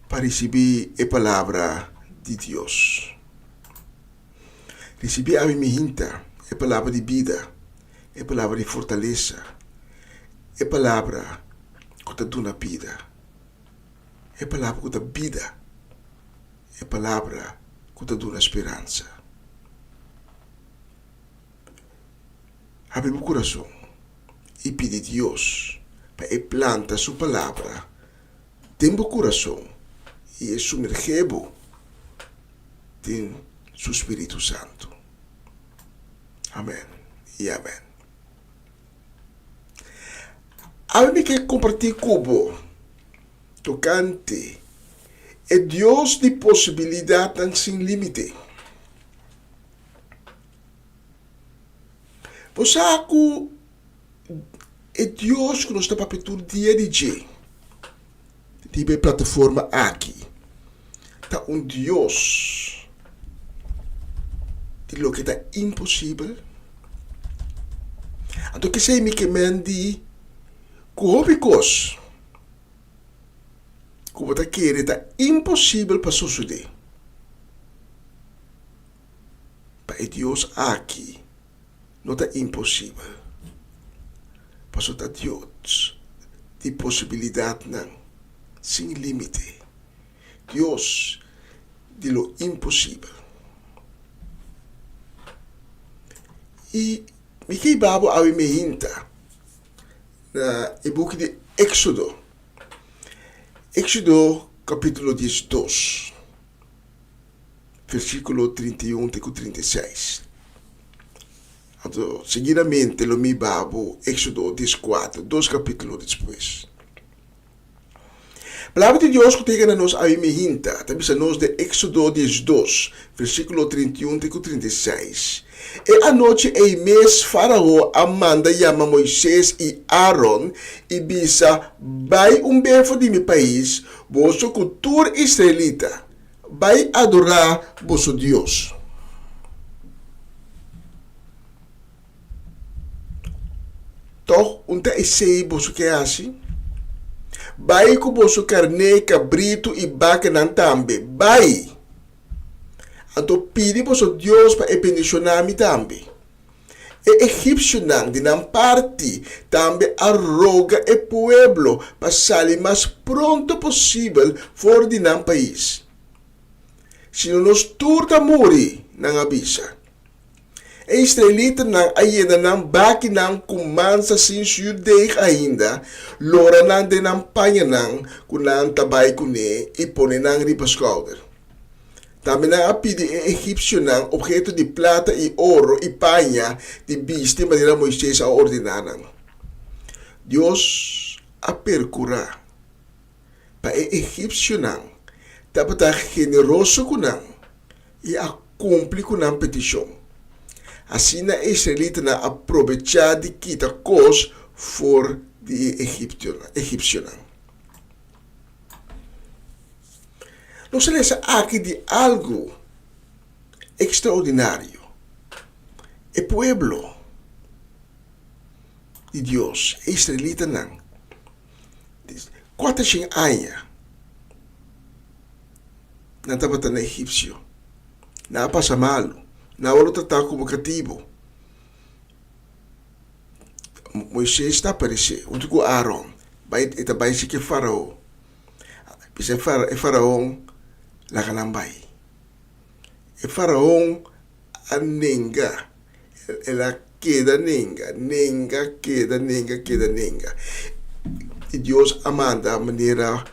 Speaker 6: para receber a palavra de Deus. Receber a minha hinta, a palavra de vida, a palavra de fortaleza, a palavra que te dá vida. É a palavra que dá vida. É a palavra que te dá esperança. Abre o coração e pede a Deus para plantar sua palavra dentro do coração e sumergir-o em seu Espírito Santo. Amém e amém. Abre que compartilhar com você tocante é Deus de possibilidade sem limite. Você sabe é Deus que nos está para pedir dia de dia. Tipo a plataforma aqui. Tá Deus de lo que está impossível. Então que sei me que mandi cópicos. Como está querendo, está impossível para suceder. Para Deus aqui, não está impossível. Para está Deus de possibilidade não, sem limite. Deus de lo impossível. E me que babo a me hinta na e-book de Éxodo. Éxodo capítulo 12, versículo 31 e 36. Então, seguidamente, lo mi babo, Éxodo 14, 2 capítulos depois. A palavra de Deus que tem a nós a me hinta, também a nós de Éxodo 12, versículo 31 e 36. E a noite e mês Faraó amanda chama Moisés e Aaron e bisa vai befo de meu país, vosso cultura israelita, vai adorar vosso Deus. Toch, unta sei vosso que é assim? Vai com vosso carne, cabrito e bacanan também, vai. Então pedi vosso Deus para bendicionar-me também. E egípcio não, de não parte, também arroga o pueblo para sair mais pronto possível fora de não país. Se não nos turta morrer, não avisa. E israelita não ainda não baki não comança sem judeu ainda, lora não de não panha não, com não tabai com ne e põe não riba schouder. Também na pide egípcio não objeto de plata e ouro e panha de biste maneira Moisés a ordenar. Deus a percura para egípcio não tá generoso com não e a cumprir com a petição. Assim na israelita na aproveitar de kita cos for de egípcio não. Não se lê aqui de algo extraordinário. O pueblo de Deus, israelita não, 400 anos, não estava na egípcio, não passa mal, não era tratado como cativo. Moisés está aparecendo, junto com Aaron, vai ser que faraó. Bisa faraó la kanambay. E faraó a nenga. Ela queda nenga. E Deus amanda a maneira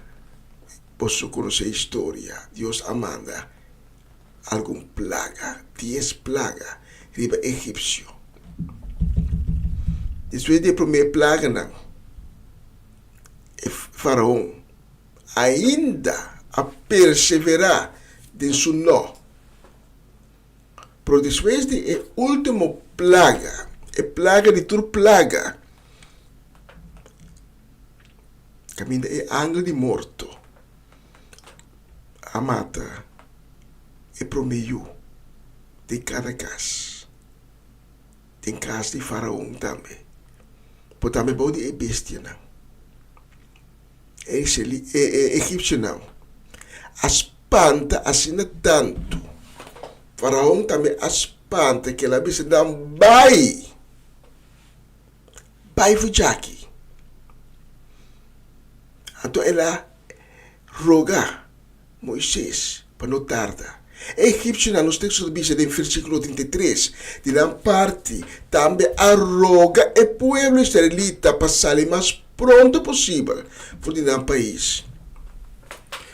Speaker 6: posso conhecer a história. Deus amanda algum plaga, 10 plaga, riba egípcio. Depois da primeira plaga não. E faraó ainda a perseverar de seu nó. Pero depois de a última plaga, a plaga de toda plaga, caminha o anjo de morto, a mata e promeio de cada casa. Tem casa de faraó também. Por também pode a bestia não. Egípcio não. Espanta assim tanto. Faraó também espanta que ela bisa não vai fujaki. Então ela roga Moisés para não tardar. Egípcio não, nos textos bisa em versículo 33, de na parte também a roga o povo israelita para sair mais pronto possível por dentro país.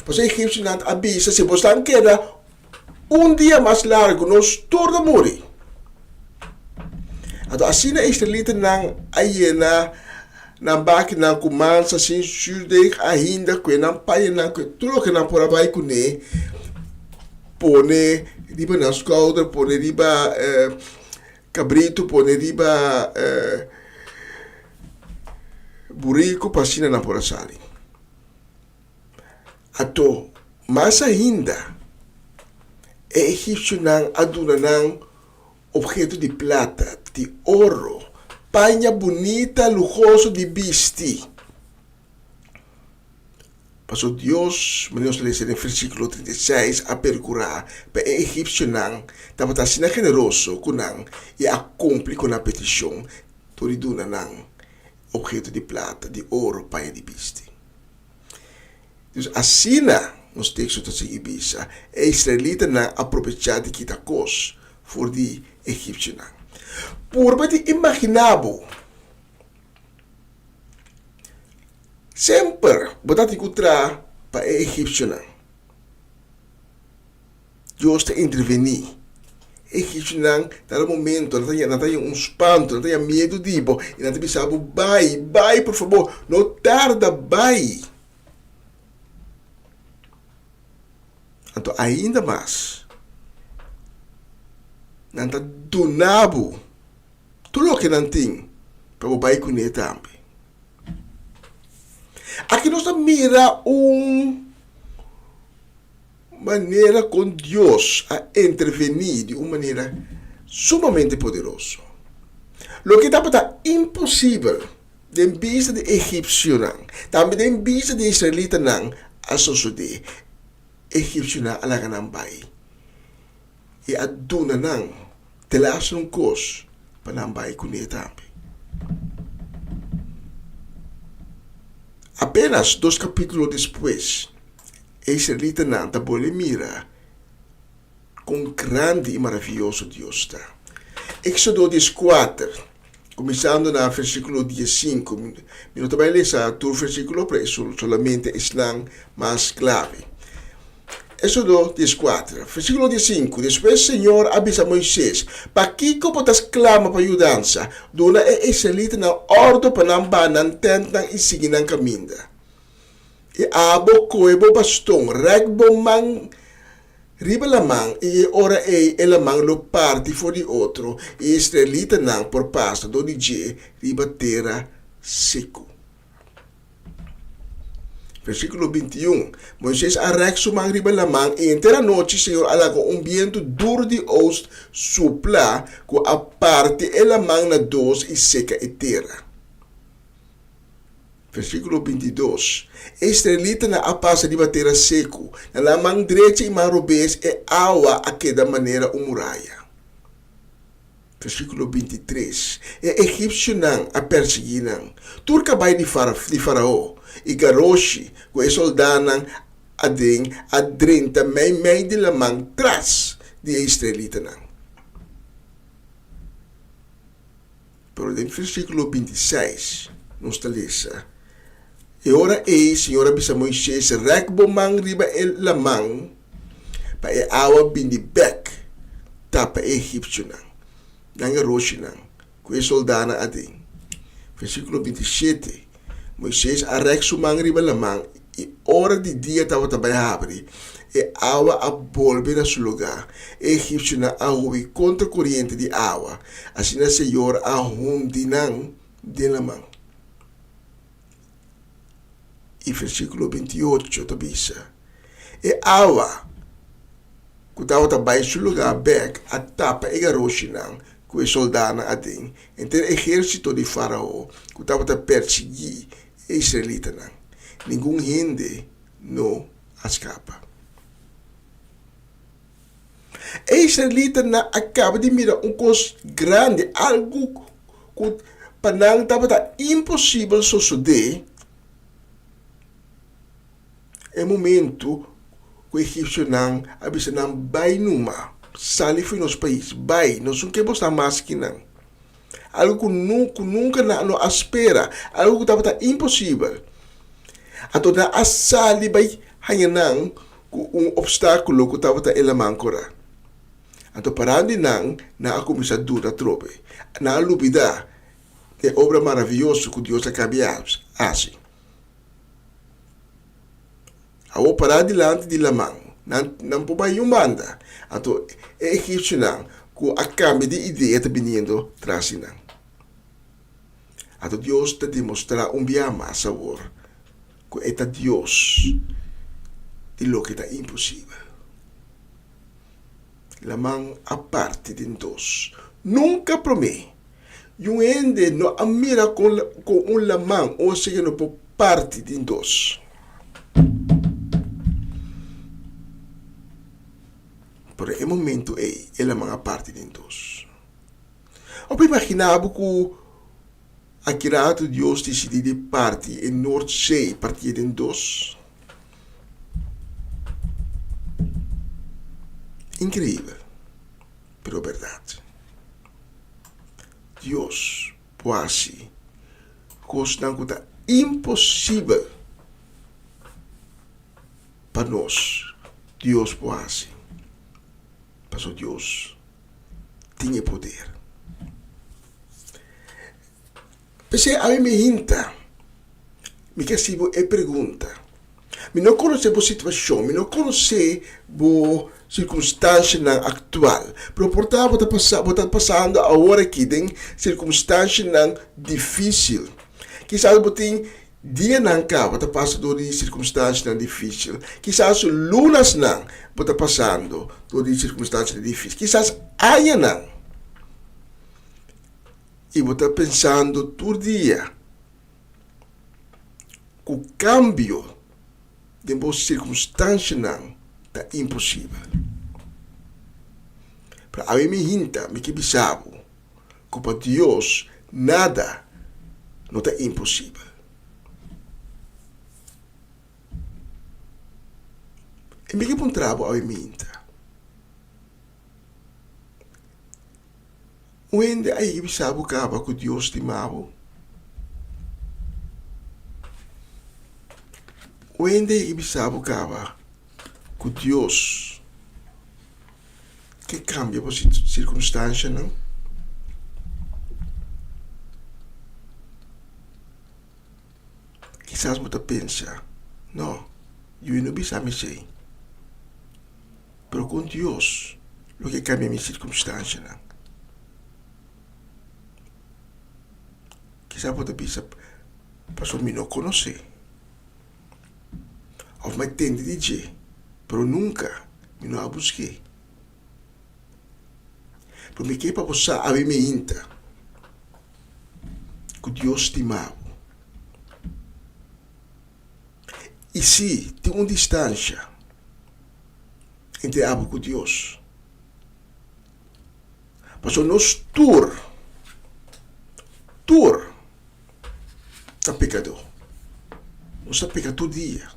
Speaker 6: Pois egípcio não avisa se você queda dia mais largo nós torna morrer. Então assim na israelita não aí na baki na kumansa sin sude ainda que não pai não que tudo que não por vai com ne pone riba na escalda pone riba cabrito pone riba burrico passina na porasali. Ato mas ainda egípcio não aduna não objeto de plata, de ouro, panha bonita, lujoso de bisti. Passou Deus, mas nós lemos no versículo 36, a percurar para o egípcio não, estava assim generoso com não e a cumprir com a petição, toriduna não, objeto de plata, de ouro, panha de bisti. Então, assim nos textos da Seguibisa, é israelita não aproveitar de kita cos for de egípcio não. Por bem imaginável, sempre botar encontrar para o egípcio não. Deus te intervenir. Egípcio não, no momento, não tem espanto, não tem medo de bo, e não tem pensado, vai, por favor, não tarda, vai. Então, ainda mais, não está donado tudo o que não tem para o pai conhecer também. Aqui nós mira maneira com Deus a intervenir de uma maneira sumamente poderosa. O que está impossível de vista de egípcio não, também de vista de israelita não, a suceder. Egípcio não alaga não vai. E a duna não, te laça cos para não vai conhecer também. Apenas 2 capítulos depois, a israelita não está pode mirar com grande e maravilhoso Deus está. Éxodo 14, começando no versículo 15, eu também ler todo o versículo para isso, solamente estão mais clave. Éxodo 14, versículo 15. Después el Señor avisa a Moisés, para que potas clama para ayudanza, dona israelita na ordo para nan banan tentan y sigin ang kaminda. E abo koebo bastong, regbo man riba lamang, e ora lamang lo parti for di otro, e israelita nang por pasto do di riba terra seco. Versículo 21. Moisés arrek sumang riba lamang e entera noche Señor alago un viento duro de oost supla ko aparte el lamang na dos y seca e terra. Versículo 22. Israelita na apasa riba terra seco, na lamang direita e marobes e awa a queda maneira muralha. Versículo 23. E egípcio nang a perseguinang. Turca bay di Faraó. E garoshi, com e soldanang ading adrinta mei de lamang tras de israelita nang. Pero no versículo 26, nos talesa. E ora Senhor bisa Moisés rekbo mang riba el lamang pa e awa bindi bek tapa egípcio nang. Nang garoshi nang, com e soldana ading. Versículo 27. Moisés arrek sumang riba lamang e hora de dia tava tabay habri e awa a bolbe na su lugar. Egipcio na ahui contra corriente de awa. Assim na Senhor a hundinang de lamang. E versículo 28 tabisa. E awa kutawa tabay su lugar bek a tapa e garoshinang com soldana ading. Entre exército de Faraó kutawa ta persegui israelita nang. Nenhum hindi no escapa. Israelita na acaba de mirar coisa grande, algo que panang estava impossível suceder. É momento que o egípcio nang abisa nang bay numa sali foi nos país bay nós não queremos mais que nang. Algo que nunca não espera, algo que estava impossível. Ato na asali bay hanyanang obstáculo que estava elamang kora. Ato parando nang na ako misa dura trobe. Na lubida é obra maravilhosa que Deus acabou assim. Ao parar diante de lamang, não pode manda. Ato é egípcio nang que a cambio de ideia está vindo traz nang. Ato Deus te demonstra biama sabor que é Deus de lo que está impossível. Lamang a parte de nós. Nunca promete. Yung ende no amira com lamang ou seja no por parte de nós. Por é momento é lamang a parte de nós. Ou imaginava que a criado Deus decidiu de parte em Noordzee, partir em dois. Incrível, pero verdade. Deus pode coisa que é impossível para nós. Deus pode. Mas Deus tem poder. Pensei, a mim me hinta, me quero é pergunta. Me não conhece a situação, me não conhece a circunstância atual. Pero portanto, está passando agora aqui tem circunstância difícil. Quizás você dia não cá, está passando de circunstância difícil. Quizás lunas não, está passando de circunstância difícil. Quizás aia não. E você está pensando todo dia que o cambio de uma circunstância não está impossível. Para a mim me hinta, me que bisabo, que para Deus nada não está impossível. E me que pontrabo a mim me hinta. Onde aí bisabo cava que Deus te amava? Onde aí bisabo cava com Deus que cambia por circunstância, não? Quizás você pensa, não, eu não bisa me sei. Pero com Deus, o que cambia minha circunstância, não? Quizás você pensa, pastor, me não conhece. Ou me tende de dizer, pero nunca me não a busquei. Pero me quer para você a ver me inta, que Deus estimava. E se tem uma distância entre a com Deus, pastor, nós tur está pecador. Nós está pecador todo dia.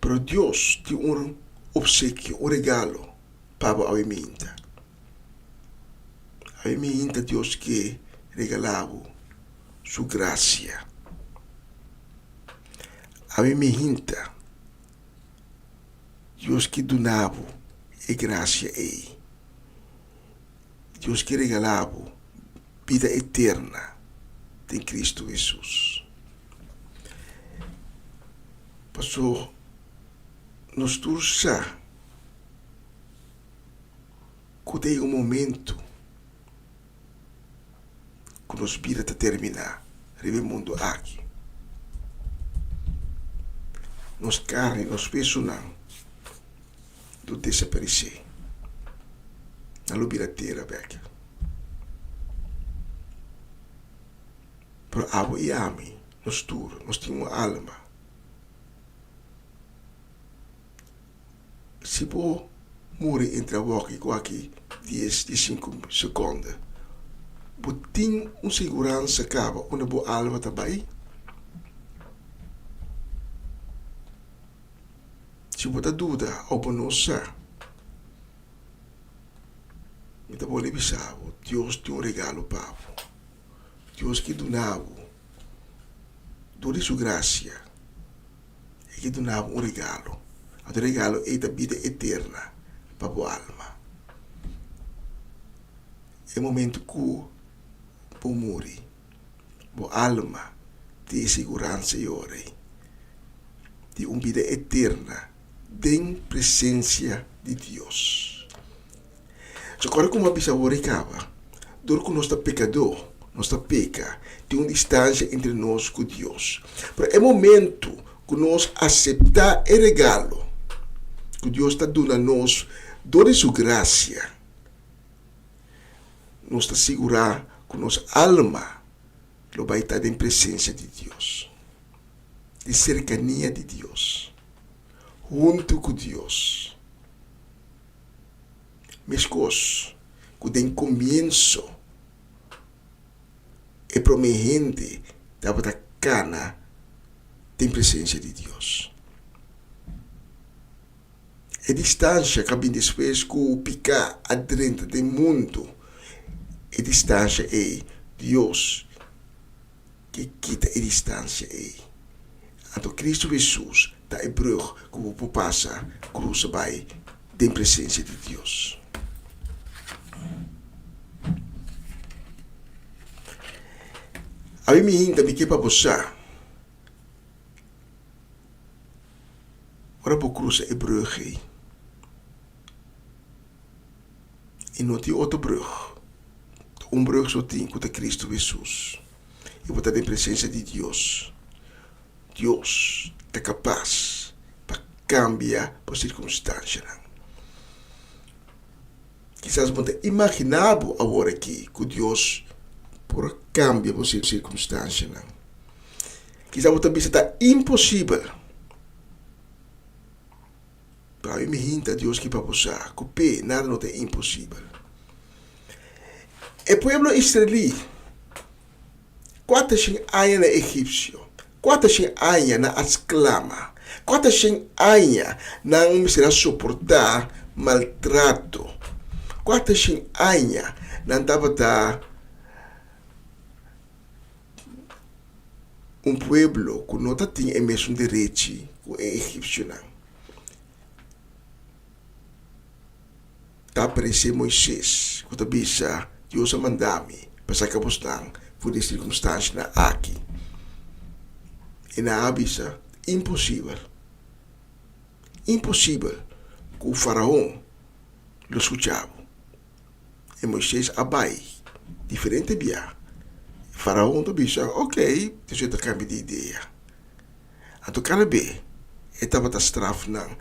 Speaker 6: Pero Deus tem um obsequio, um regalo para a minha. A minha Deus que regalava sua graça. A minha Deus que donava a graça a ele. Deus que regalava vida eterna em Cristo Jesus. Pastor, nós todos já que tem um momento que nossa vida está terminar, no mundo aqui. Nos carne, nos pesos não, do desaparecer. Na lubirateira, Beck. Pero abo e ame, nós todos, nós temos uma alma. Se vou morrer entre a boca e aqui 10, 15 segundos, você tem uma segurança acaba, onde a boa alma está bem? Se você dúvida, ou por nossa, me vou lhe avisar, Deus tem um regalo para você. Deus que donava, de sua graça, e que donava um regalo. O regalo é da vida eterna para a sua alma. É o momento que você morre. A alma tem segurança e ora. De uma vida eterna, em presença de Deus. So, agora como a bisavó recaba, dor que nós está pecador, nós está peca, tem uma distância entre nós e Deus. Mas é o momento que nós aceitar o regalo que Deus está dando a nós, toda sua graça, nós está segurar que nossa alma vai estar em presença de Deus, de cercania de Deus, junto com Deus. Mas coisas que tem começo é prometente da cana em presença de Deus. A distância que vem depois que picar adentro do mundo, a distância é Deus que quita a distância é. Então Cristo Jesus está em brug que você passa cruz vai em presença de Deus. A mim também que para você. Ora por cruz é brug. E não tem outro brug. Brug só tem com Cristo Jesus. E você está em presença de Deus. Deus é capaz para cambiar por circunstância. Quizás você imaginava agora aqui que Deus por cambia por circunstância. Quizás você pensa que está impossível. Para mim, hinta Deus que para você, que nada não é impossível. O povo israelita, quantas anos na egípcio, quantas anos na esclama, quantas anos não será suportar maltrato, quantas anos não estava dar povo que não tinha o mesmo direito ku Egipcio nang. Aparece Moisés, quando bisa Deus a mandami, para kapos nang, por de circunstância na aqui. E na abisa, impossível. Impossível que o faraó lo escuchava. E Moisés abai, diferente via. Faraó não bisa, ok, deixa eu cambiar de ideia. Então, cada vez, estava a straf nang,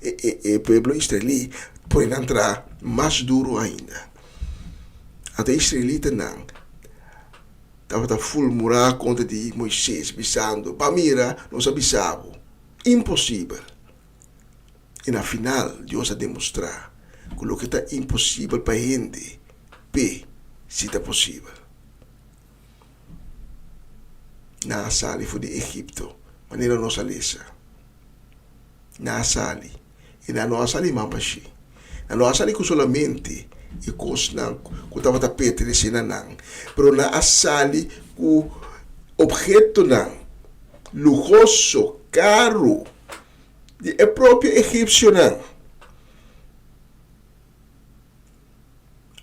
Speaker 6: e pueblo israeli, por entrar mais duro ainda. Até israelita nang, estava a fulmurar contra de Moisés, bisando, Pamira, nós avisava, impossível. E na final, Deus a demonstrar que o que está impossível para a gente, se está possível. Na sali foi de Egipto, maneira nossa lesa. Na sali, e na nossa sali mampashi. Na nossa sali que solamente e cos nang, que estava a petre sina nang, pero na sali o objeto nang, lujoso, caro, é próprio egípcio não.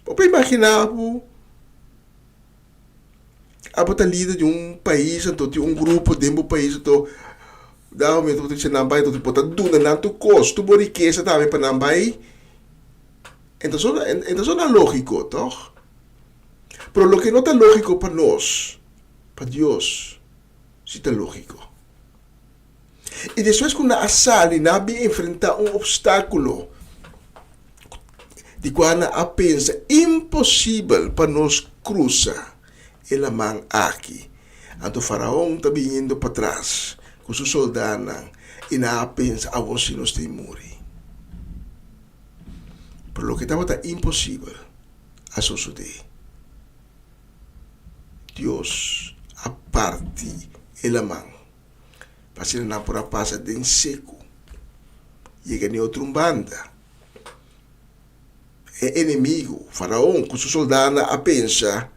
Speaker 6: Pode imaginar a batalha de país, então de grupo dentro do país, então dá um momento que você não vai, então pode dar na tua costa, tu riqueza também para não vai. Então não é lógico, toch? Pero lo que não é lógico para nós, para Deus, sí está lógico. E depois quando a sali nabi enfrentar obstáculo de quando a pensa impossível para nós cruzar ela man aqui. Então o faraó está vindo para trás com seus soldados e na pensa a você nós tem morrer. Por lo que estava impossível a suceder. Deus a parte ela man Pasir na pura pasa den seco. Llega ni outro banda. É inimigo, faraó, com sua soldada a pensa,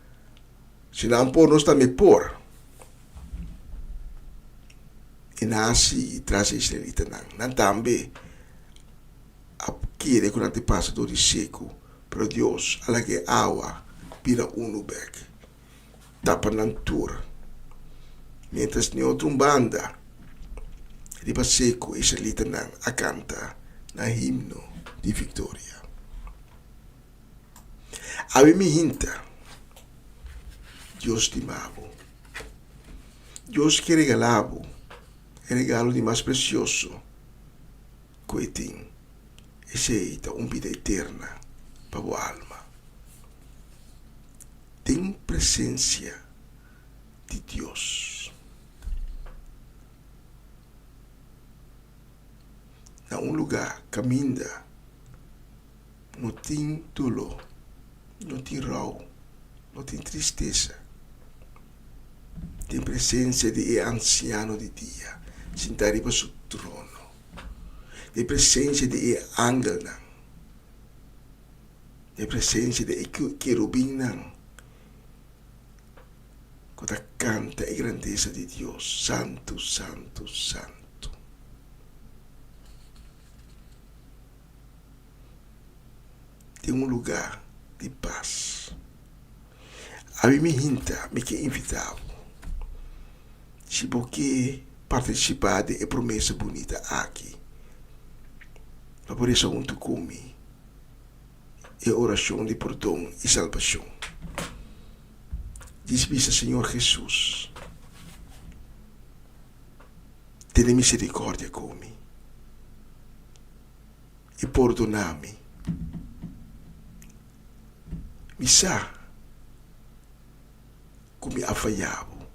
Speaker 6: se não por nós também por. E nasce e traz a israelita não também. A querer que não te passa do seco, pero Deus, ala que água, vira bec. Tapa na tur. Mientras ni outro banda, riba seco israelita nang a canta na himno de vitória. Ave me hinta, Deus te amava. Deus que regalava o regalo de mais precioso que tem. Esse é uma vida eterna para a alma. Tem presença de Deus. Na lugar, caminha, não tem dolor, não tem rau, não tem tristeza. Tem presença de anciano de dia, sentado para seu trono. Tem presença de ángel, tem presença de querubim, que canta a grandeza de Deus, santo, santo, santo. Tem lugar de paz. A mim me hinta, me que invitava. Se você participar de promessa bonita aqui, para por isso junto comigo, é oração de perdão e salvação. Diz Senhor Jesus, tenha misericórdia comigo e perdona-me. Misa, como me afaiavo.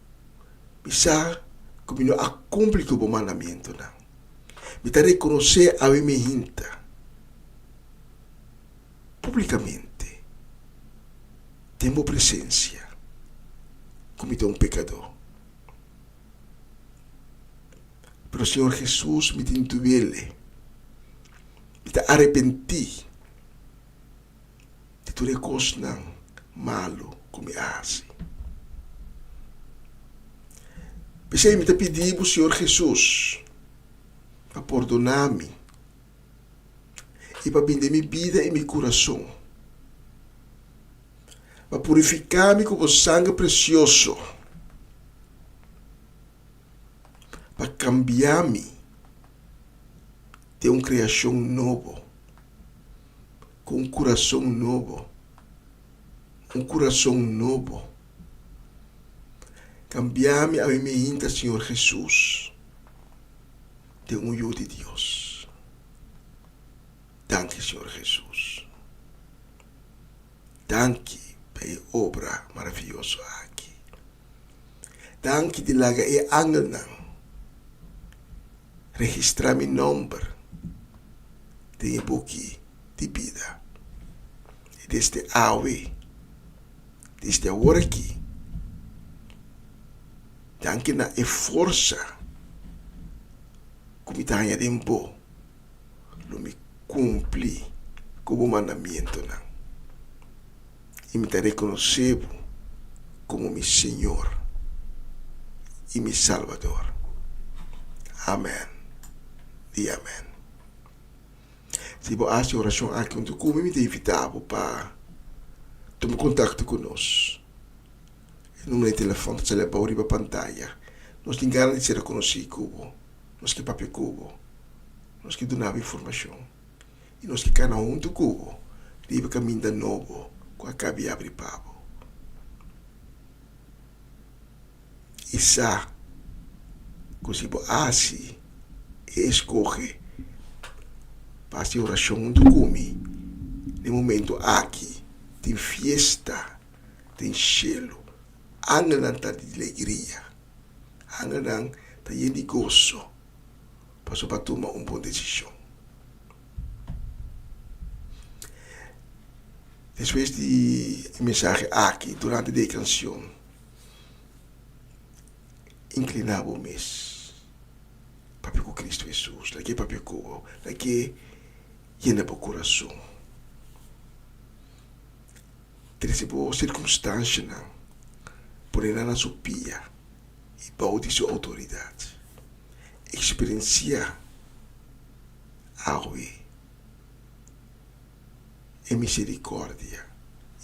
Speaker 6: Misa, como não acumpre o bom mandamento. Me está reconhecer a minha hinta. Publicamente. Tenho presença. Como um pecador. Pero o Senhor Jesus me tintuele. Me está arrepenti. De tudo coisa não malo como assim. Pensei me está pedindo o Senhor Jesus. para perdonar-me e para vender minha vida e meu coração, para purificar-me com o sangue precioso, para cambiar-me de uma criação nova, com um coração novo, cambiar-me a mim ainda, Senhor Jesus, de um eu de Deus. Danke, Senhor Jesus. Danke pela obra maravilhosa aqui. Danke de laga e angel nang registrar meu nome de book de vida. E desde awe, desde agora aqui, danke na e força como está em tempo, não me cumpri com o mandamento não. E me reconhecer como meu Senhor e meu Salvador. Amém e amém. Se você acha oração aqui, onde como me invitar para tomar contato conosco. O número de telefone que você pode ir para a pantalla. Nós temos ganas de ser reconhecidos. Nós que papel cubo. Nós que donamos informação. E nós que cada um do cubo. Riba caminho de novo. Com a cabe abre pavo. E sa. Que se você acha e escolhe para a oração do cume. No momento aqui. Tem fiesta. Tem cielo. Angel não está de alegria. Angel não está de gozo. Para tomar uma boa decisão. Depois de mensagem aqui, durante a canção, inclinava o mês. Para com Cristo Jesus. Lá que para com, lá que llena o coração. Treze boa circunstância, não. Porém, na sua pia e para sua autoridade. Experienciar awe e misericórdia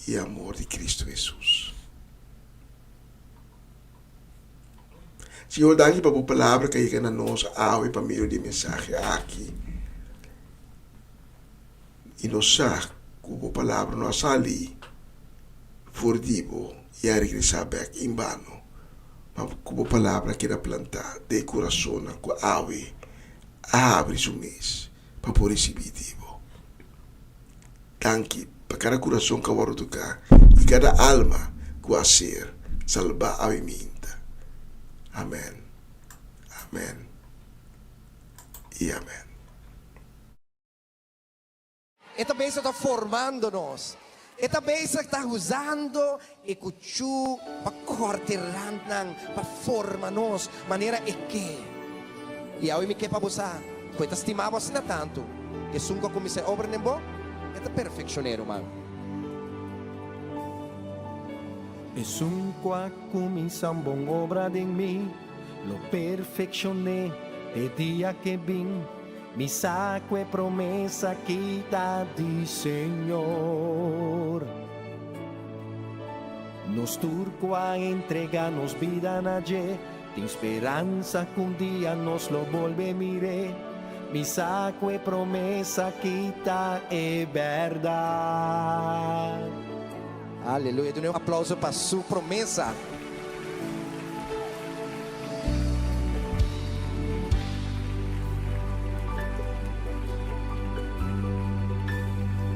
Speaker 6: e amor de Cristo Jesus. Senhor, dá-lhe para a palavra que chega na nossa awe para meio de mensagem aqui. E nós sabemos que a palavra nós ali fordivo e a regressar back em vano. Mas como palavra que era plantar de coração com a ave abre seu mês para por receber vivo. Danke para cada coração que vai tocar e cada alma que vai ser salvar a minha. Amém. Amém. E amém.
Speaker 8: E também está formando-nos. E também está usando e cuchu para cortar para formar-nos maneira e que. E aí me que para você, quando estimamos assim tanto, que sunga como se obra nem bom, é perfeccioneiro, mano.
Speaker 7: E sunga comienza un bom obra de mim, lo perfeccioné de dia que vim. Mi saco e promessa que dá de Senhor. Nos turco a entregar-nos vida na G. Tem esperança que dia nos lo volve mire. Mi saco e promessa que dá é verdade.
Speaker 8: Aleluia. Dê um aplauso para sua promessa.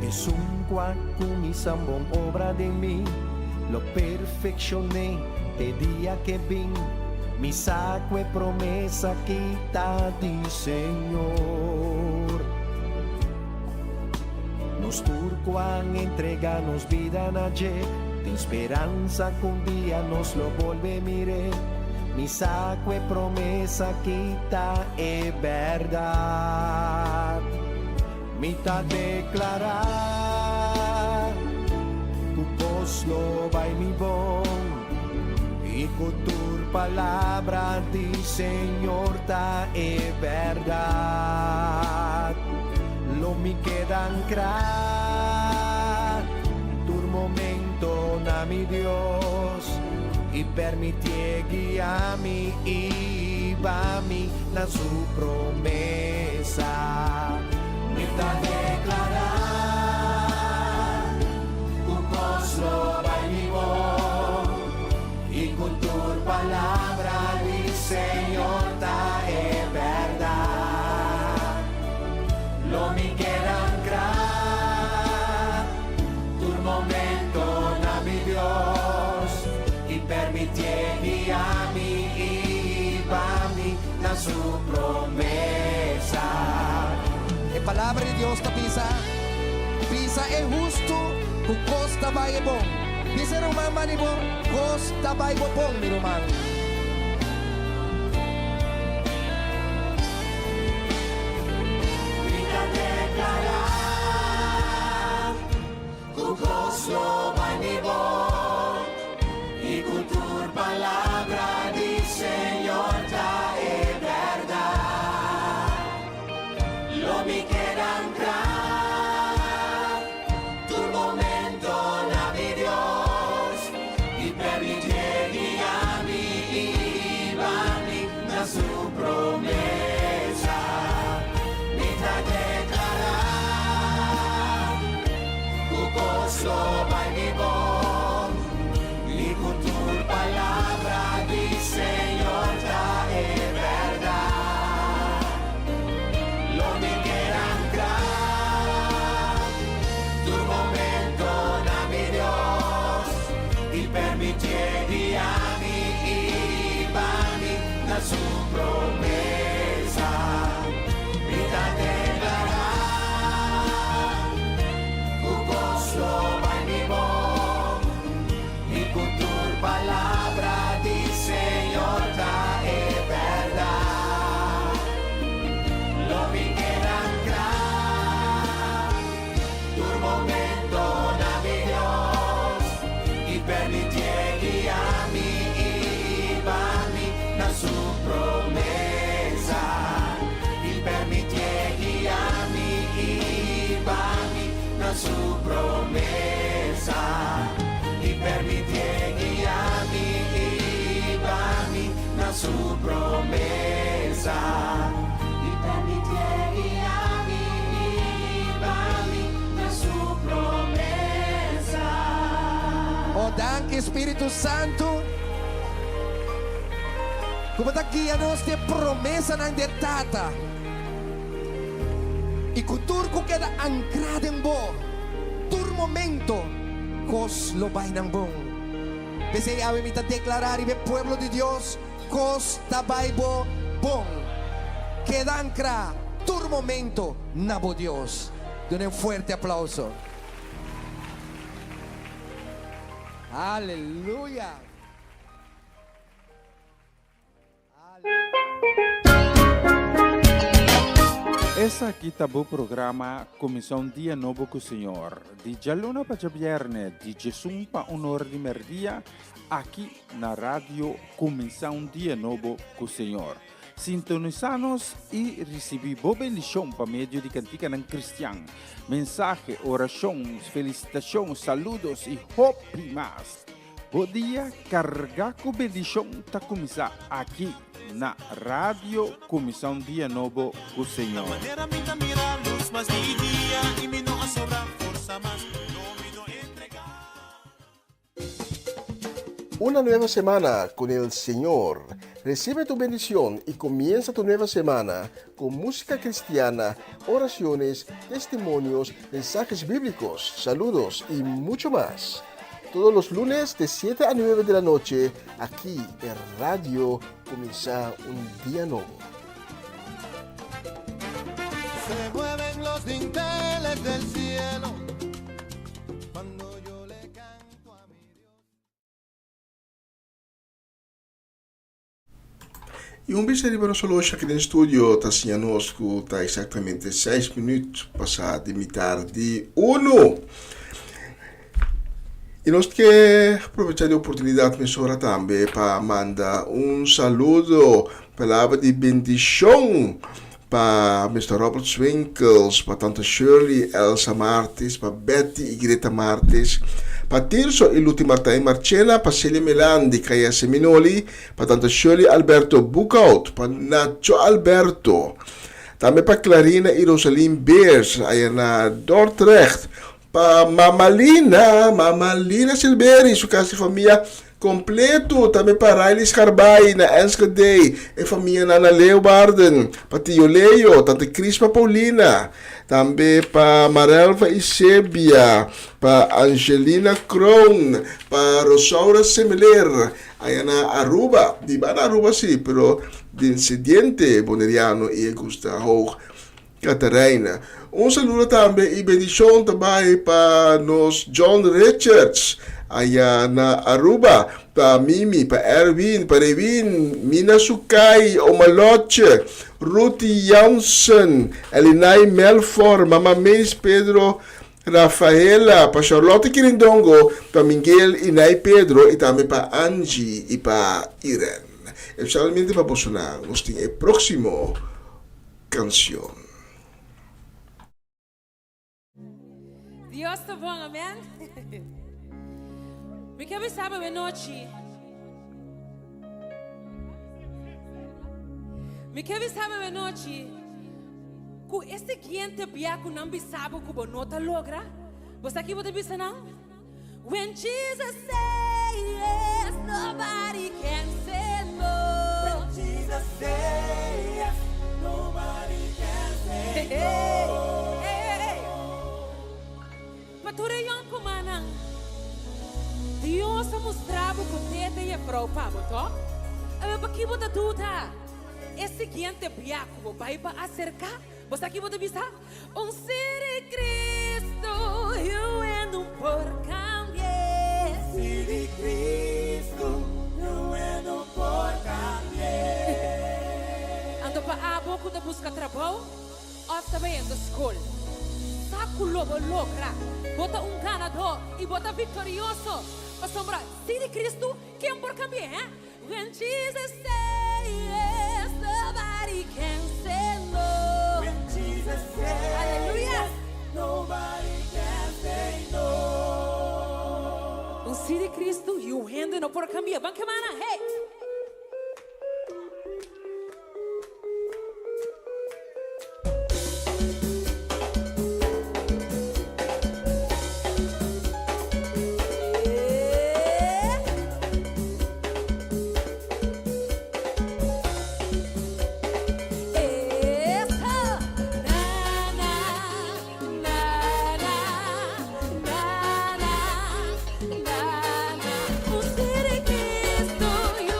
Speaker 7: Es un comienza un bom obra de mí, lo perfeccioné de dia que vim. Mi saco e promessa que tá de Senhor. Nos turco a entregar-nos vida na G. Tem esperança que dia nos lo volve mire. Mi saco e promessa que tá é verdade. Me tá declarar tu coslo vai mi bom e cultur palabra di Señor ta es verdad. Lo mi quedan crar tu momento na mi Dios y permitie guiarmi y va-mi na su promesa. Mi ta declarar un coslo y con tu palabra di Señor ta es verdad. Lo mi quedan crar tu momento na mi Dios y permitie guiarmi y va-mi na su promesa.
Speaker 8: A palavra de Deus ta pisa é justo, ku costa vai bom. Pisa no mama ni bom, costa vai bom mi rumang.
Speaker 7: Vida declarar, ku costo vai bom y con tu palabra di Señor ta es verdad. Lo mi quedan crar tu momento na mi Dios y permitie guiarmi y va-mi na su promesa. Mi ta declarar tu costo vai mi bom y con tu palabra di Señor ta es verdad. Lo mi quedan crar tu momento na mi Dios y permitie guiarmi y va-mi na su promesa. Mi ta declarar tu costo vai mi bom y con tu palabra di Señor ta es verdad. Lo mi quedan crar tu momento na mi Dios y permitie guiarmi y va-mi na su promesa. Y permitie guiarmi y va-mi na su promesa. Y permitie guiarmi y va-mi na su promesa. Y permitie guiarmi y va-mi na su promesa.
Speaker 8: Oh, danke Espírito Santo. Como ta guia-nos de promessa ng detata. E kultur ko queda ancrado em bo. Tur momento, cos lo vai ng bom. Pese ave mi ta declarar ibe pueblo de Dios, cos ta vai bo bom. Queda ancra, tur momento, nabo Dios. Denle un fuerte aplauso. Aleluya.
Speaker 2: Essa aqui tá o programa Comissão Dia Novo com o Senhor. De Jaluna para Viernes, de Jesus para Honor de Merdia, aqui na rádio Comissão Dia Novo com o Senhor. Sintonizanos e recebi boa bendição para meio de cantica ng Cristian. Mensagem, oração, felicitação, saludos e hope mais. Bom dia, carga com bendição tá começar aqui na Rádio Comissão Dia Novo com o Senhor.
Speaker 6: Una nueva semana con el Señor. Recibe tu bendición y comienza tu nueva semana con música cristiana, oraciones, testimonios, mensajes bíblicos, saludos y mucho más. Todos los lunes de 7 a 9 de la noche, aquí en Radio Comienza un Día Nuevo.
Speaker 9: Se mueven los dinteles del cielo cuando yo le canto a mi Dios.
Speaker 6: E vez arrivano solo hoje aqui no estúdio, está assim conosco, está exatamente 6 minutos passado de metade de 1. E nós queremos aproveitar a oportunidade mesora também para mandar saludo, palavra de bendição para Mr. Robert Swinkels, para Tante Shirley, Elsa Martis, para Betty e Greta Martis, para Tirso e Luti Martai Marcella, para Celia Melandi, Kaya Seminoli, para Tante Shirley Alberto Bukout, para Nacho Alberto, também para Clarina e Rosaline Beers, aí na Dordrecht, para Mamalina Silberi, sua casa de família completo, também para Riley Scarbay na Enschede, e família Nana Leeuwarden, para Tio Leo, Tante Crispa Paulina, também para Marelva Isebia, para Angelina Kroon, para Rosaura Semeler, aí na Aruba, di ba na Aruba sim, pero de Incidente Boneriano e Augusta Hoog, Catarina. Saludo também e bendição também para nós John Richards, aí na Aruba, para Mimi, para Erwin, para Revin, Mina Sukay, Omaloche, Ruti Janssen, Elinay Melfor, Mama Mace Pedro, Rafaela, para Charlotte Quirindongo, para Miguel Inay Pedro, e também para Angie e para Irene. Especialmente para Bolsonaro, nós temos a próxima canção.
Speaker 1: Dios está bom, amém? Me quer ver sábado à noite. Me quer ver sábado à noite. Com este cliente bia com não sabe que você não está logra. Você aqui pode pensar não? When Jesus says yes, nobody can say no. When Jesus says yes, nobody can say no. Paturayong kumanang Dios ha mostrado que tete e prova, to? Ave pa kibo ta tuta. Esse guiante biaco vai para acercar. Você aqui pode visar? Ser de Cristo, eu ando por cambiar. Ser de Cristo, eu ando por cambiar. Ando para a boca da busca trabalho, ou também ando escola. Saco lobo logra, bota ganador e bota vitorioso. A sombra, se de Cristo, quem por cambiar? When Jesus says yes, nobody can say no. When Jesus says Aleluia. Nobody can say no. Se de Cristo e o rende não por cambiar. Vamos que mana, hey! You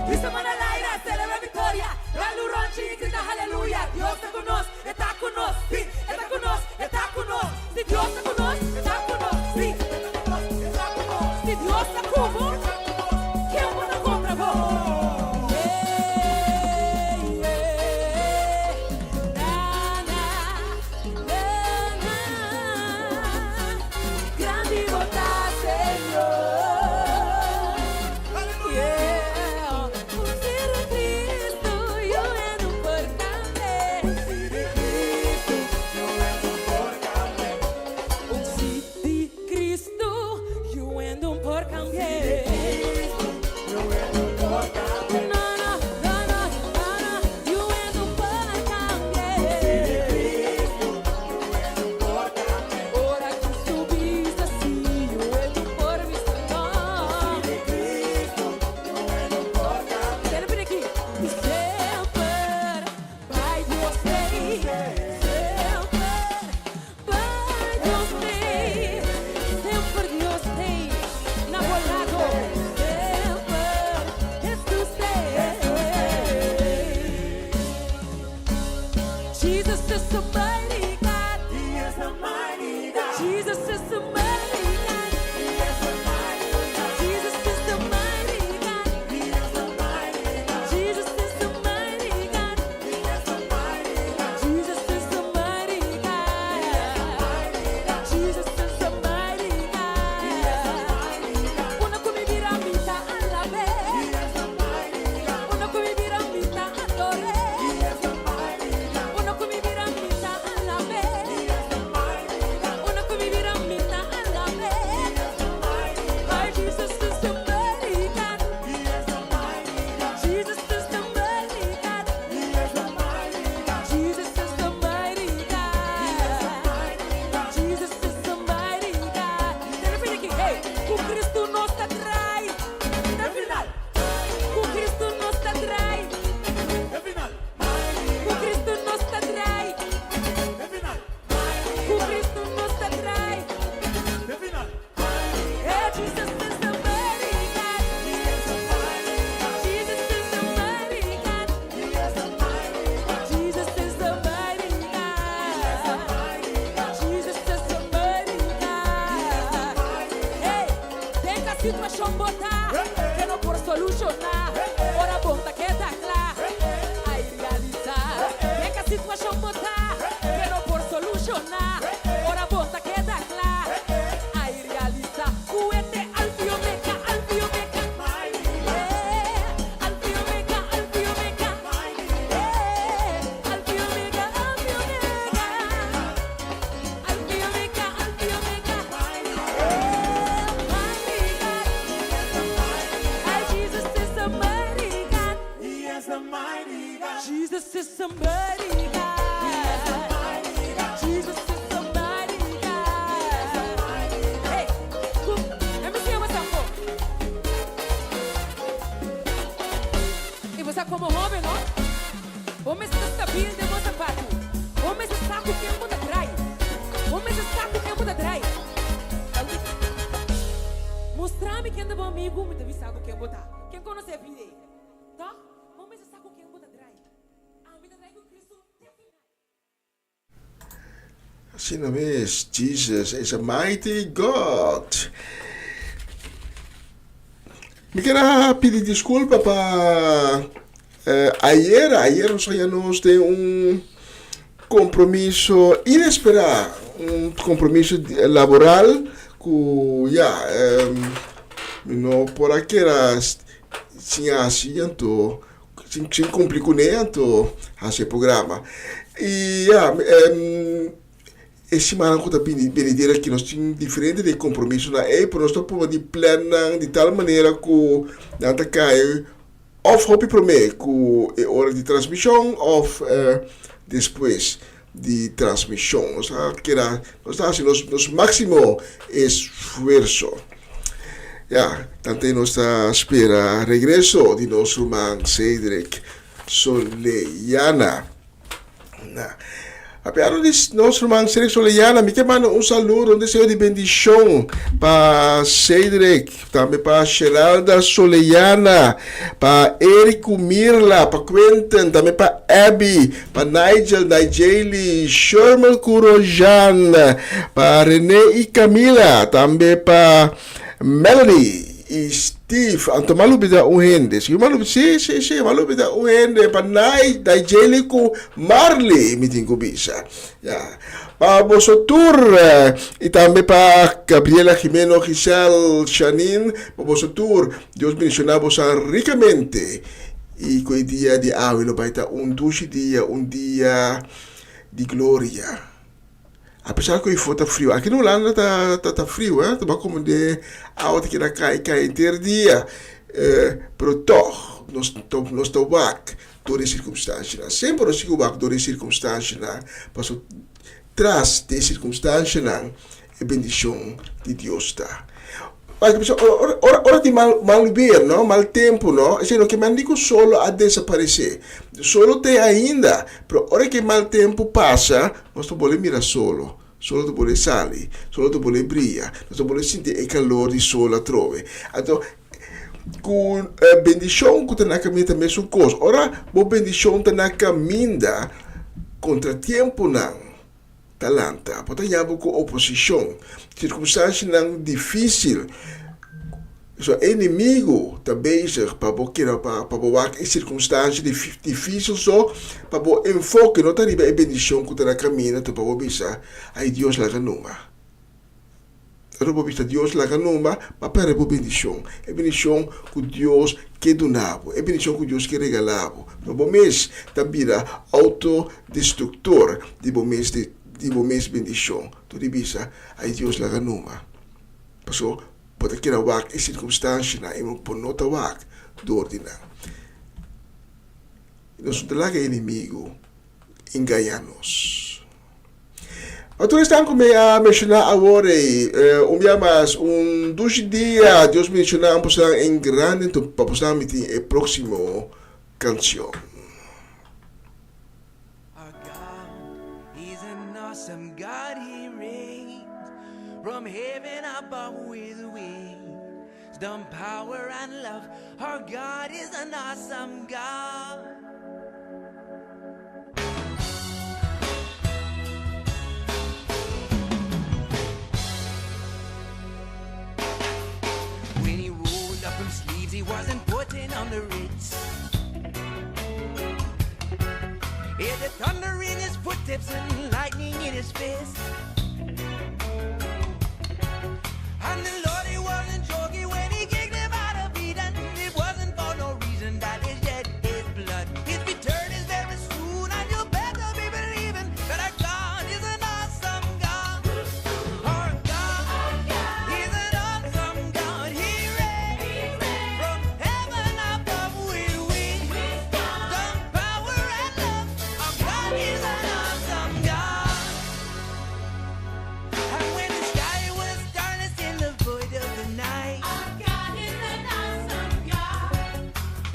Speaker 1: Cristo manda al aire, celebra victoria. La luz ronchi, grita aleluya. Dios está con nos, está con nos, sí, está con nos, está con nos. Si Dios está con nos, está con nos, sí, está con nos. Si Dios está con vos, ¿quién puede contra vos? Grande votar, Señor. Situação botar, que não por solucionar. Ora bonta que dá lá, aí realizar. É que a situação botar, que não por solucionar. Ora bonta que dá lá, aí realizar. Cuete alfiomeca, alfiomeca, alfiomeca, alfiomeca, alfiomeca, alfiomeca, alfiomeca, Jesus is somebody, God. Jesus is somebody, God. Hey, let me see what's up. E você como homem, não? Homem está stabil de você pato. Homem está com quem muda trai. Homem está com quem muda trai. Mostrar-me quem é bom amigo, me deve saber quem botar. Quem conhece a vida? Tá? Homem está com quem muda trai.
Speaker 6: Assim mesmo, Jesus is a mighty God. Me quero pedir desculpa para ayer nós temos compromisso inesperado, compromisso laboral que não por aquelas tinha assim então sem complicamento esse programa e essa semana que eu estou que nós temos diferente de compromisso na época nós estamos de plano de tal maneira que não tá cai of hope para mim que é hora de transmissão of depois de transmissão nós estamos fazendo nosso máximo esforço. Tanto nós estamos esperando regresso de nosso irmão Cedric Soleyana. Pero nós irmãos Cedric Soleyana, me manda saludo, desejo de bendição para Cedric, também para Geralda Soleyana, para Érico Mirla, para Quentin, também para Abby, para Nigeli, Sherman Curojan, para René e Camila, também para Melanie e Steve, anto malupita uhende. Sige malupita uhende pa Nigeli ko Marley miting ko bisa. Yeah. Pa Bosotur e também pa Gabriela Jimeno Giselle Shanin, pa Bosotur, Deus mencionamos ricamente. E com o dia de Awilo baita dia de glória. Apesar que o tá frio, aqui no Holanda tá frio, tá como de alta que cai inteiro dia, pero toch nós estamos back todas as circunstâncias, sempre nós estamos back todas as circunstâncias, mas tras de circunstâncias a bendição de Deus está. Ora de mal ver, não? Mal tempo, não? É que mandico solo a desaparecer. Solo tem ainda, pero ora que mal tempo passa, nós não podemos mirar solo. Solo tu podemos sair, solo tu podemos brilhar, nós não podemos sentir o calor de sol a trove. Então, com bendição que está na caminho também são coisas. Ora, a bendição está na caminho contra tempo não. Talanta, portanto, há com oposição, circunstâncias não difícil. O inimigo está bezig para botar circunstâncias difíceis só para o enfoque não está riba a bendição que está na caminho para o bisa aí Deus lá ganuma. Para bisa Deus lá ganuma para a bendição. A bendição que Deus que donava, a bendição que Deus que regalava. Para o mês está vira autodestrutor de o mês bendição. Tudo bisa aí Deus lá ganuma. Passou pode que wak e circunstância na imo por nota wak do ordinar. Nós talaga inimigo enganar-nos. Outros estão como a mencionar agora mas dos dias Deus mencionar em grande para posar meeting a próximo canção.
Speaker 10: Our God is an awesome God, He reigns from heaven above with wisdom, power, and love. Our God is an awesome God. When He rolled up Him sleeves, He wasn't putting on the Ritz. He had the thunder in His footsteps and lightning in His fist. And the Lord, He wasn't joking when He kicked Him out of Eden. It wasn't for no reason that He shed His blood. His return is very soon, and you better be believing that our God is an awesome God. Our God is an awesome God. He reigns from heaven above with wisdom, power, and love. Our God is an awesome God. And when the sky was darkness in the void of the night, our God is an awesome God.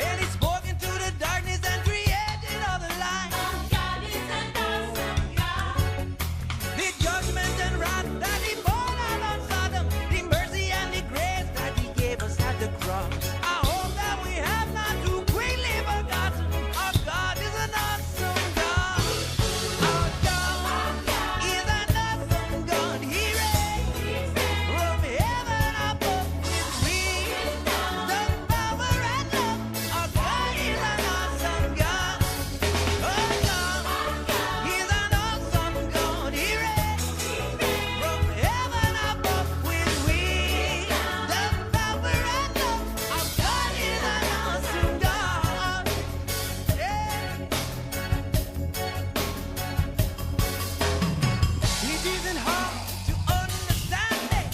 Speaker 10: And He spoke into the darkness and created all the light. Our God is an awesome God. The judgment and wrath that He poured out on Sodom, the mercy and the grace that He gave us at the cross. I hope that we have not too quickly forgotten. Our God is an awesome God. Our God is an awesome God. He reigns from heaven above with wisdom, power, and love. Our God is an awesome God. Our God is an awesome God. He reigns from heaven above with wisdom, power, and love. Our God is an awesome God. It isn't hard to understand it.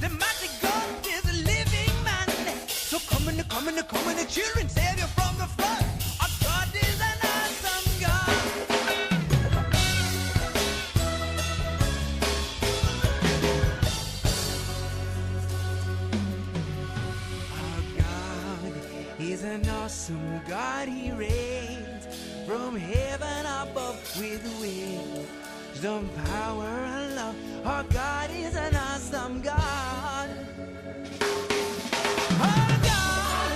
Speaker 10: The mighty God is a living man. So come and the children, Savior from the flood. Our God is an awesome God. Our God is an awesome God. He reigns from heaven above with wisdom, wisdom, power, and love. Our God is an awesome God. Our God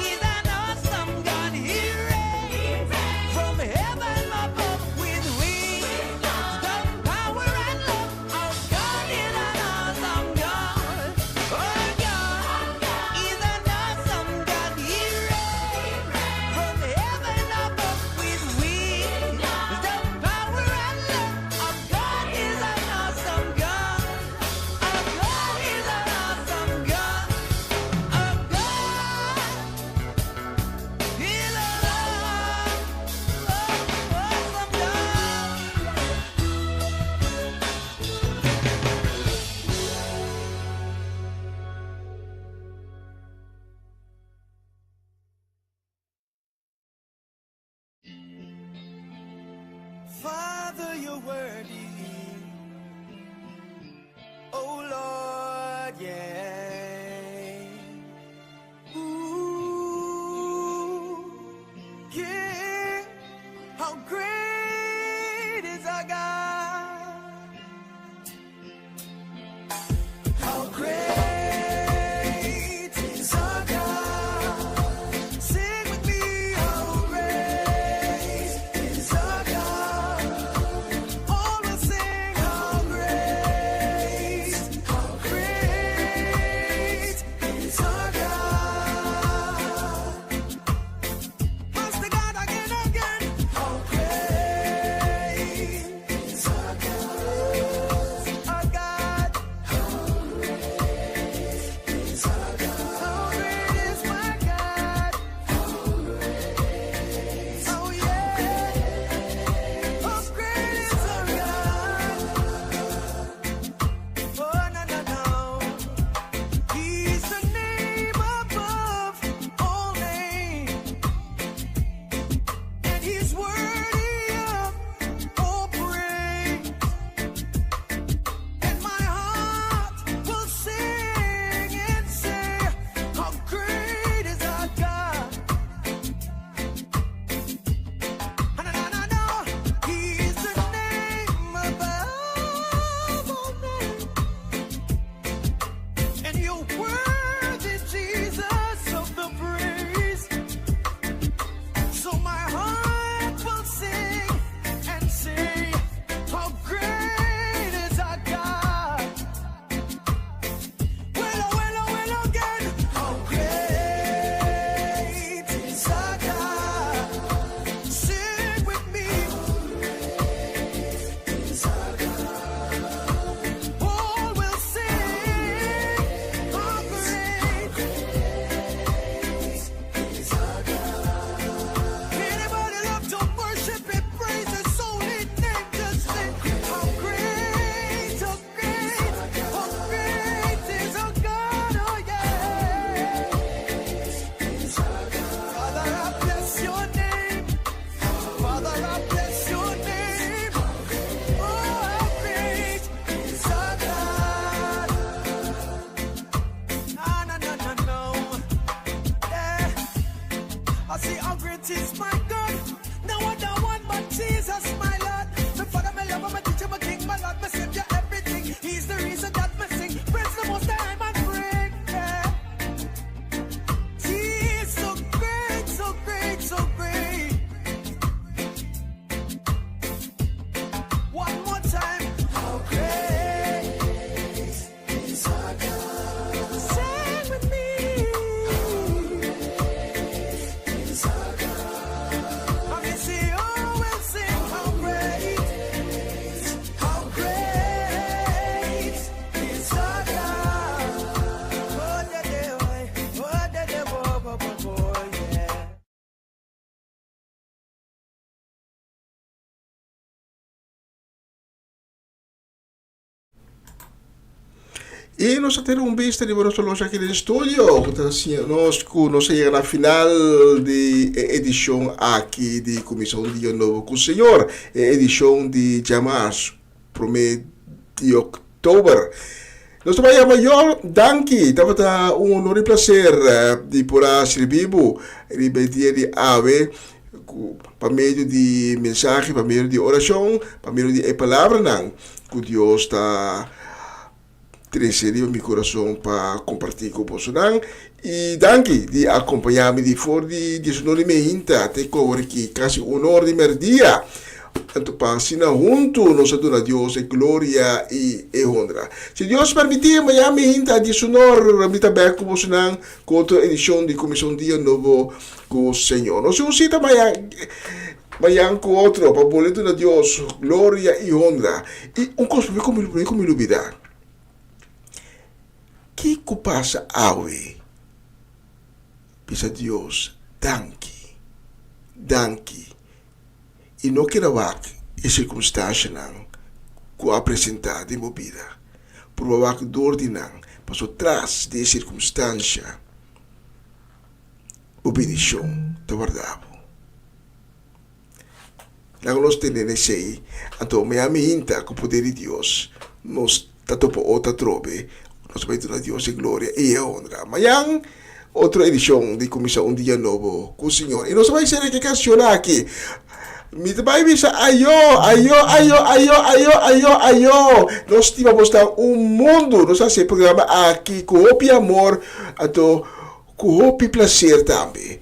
Speaker 10: is an awesome God. He reigns from heaven above with wisdom, power, and love. Our God is an awesome God. Our God is an awesome God. He reigns from heaven above with wisdom, power, and love. Our God is an awesome God. Our God is an awesome God. Our God is an awesome God. Father, you're worthy. Oh Lord, yeah. Ooh, yeah. How great is our God? How great is our God? Sing with me, how great is our God? All will sing, how great is our God? Master God, again, again, how great is our God? Our God, how great is our God? How great is my God? Oh yeah, how great is our God? Oh no no no, He's the name above all names, and He's worthy of all praise. And my heart will sing and say, how great is our God? No, no, no, no, He's the name above all names, and you're worthy, Jesus, of the praise. So my heart will sing and say, how great is our God? Well again, how great is our God? Sing with me, is our God. All will sing, how great is our God? Anybody love to worship and praise His holy name? Just sing, how great is our God? Oh yeah. Father, I bless your name. Father, I bless your name. Oh, how great is our God? No, no, no, no. Yeah. I see how great is my God. No other one but Jesus, my Lord. My Father, my lover, my teacher, my King, my Lord, my Savior, everything. He's the reason that I sing. Praise the Most High, my friend. Yeah. He is so great, so great, so great. One more time. How great is our God? Sing with me. Is our God? I can see all will sing. How great is our God? Oh, yeah.
Speaker 6: E nós temos um beijo de nosso loja aqui no estúdio. Nós chegamos na final de edição aqui de Comissão de Ano Novo com o Senhor. Edição de março, 1 de outubro. Nós trabalhamos maior, danke. Estava um honor e prazer de poder servir o dia de ave por meio de mensagem, por meio de oração, por meio de palavra, não, que Deus está trazendo meu coração para compartilhar com você. E danke de acompanhar-me de fora de sonore me hinta até cobrir aqui quase 1 hora de merdia. Então, para sinar junto, nós adoramos a Deus e glória e honra. Se Deus permitir, amanhã me hinta de sonor, me também com você com outra edição de Comissão Dia Novo com o Senhor. Nós vamos citar amanhã com outro, para boleto de Deus, glória e honra. E coisa como me olvidar. Que passa hoje? Pisa Deus, danke. E não quero ver circunstância que apresentar de minha vida. Por que dor de não, passou atrás de circunstância. O bendição te guardava. Nós temos aí, então me aminta com o poder de Deus. Nós tatopo outra trobe. Nós vamos dar a Deus a glória e a honra. Amanhã, outra edição de Comissão Dia Novo com o Senhor. E nós vamos ser que cancionar aqui. Me vai dizer, ayo. Nós tivemos mundo. Nós fazemos programa aqui com o amor, com o prazer também.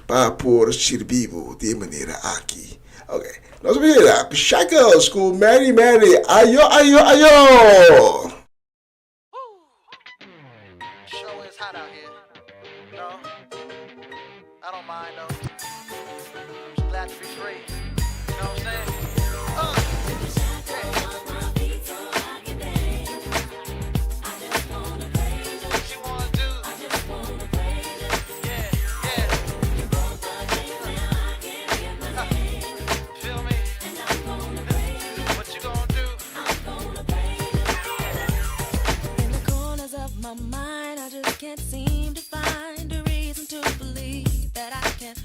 Speaker 6: Para por ser vivo de maneira aqui. Ok. Nós vamos ver Shackles com Mary. Ayo.
Speaker 9: Show is hot out here. No, I don't mind though. I'm just glad to be free. You know what I'm saying? What you wanna do? Yeah. Feel me? What you gonna do?
Speaker 1: In the corners of my mind, I just can't seem to find a reason to believe that I can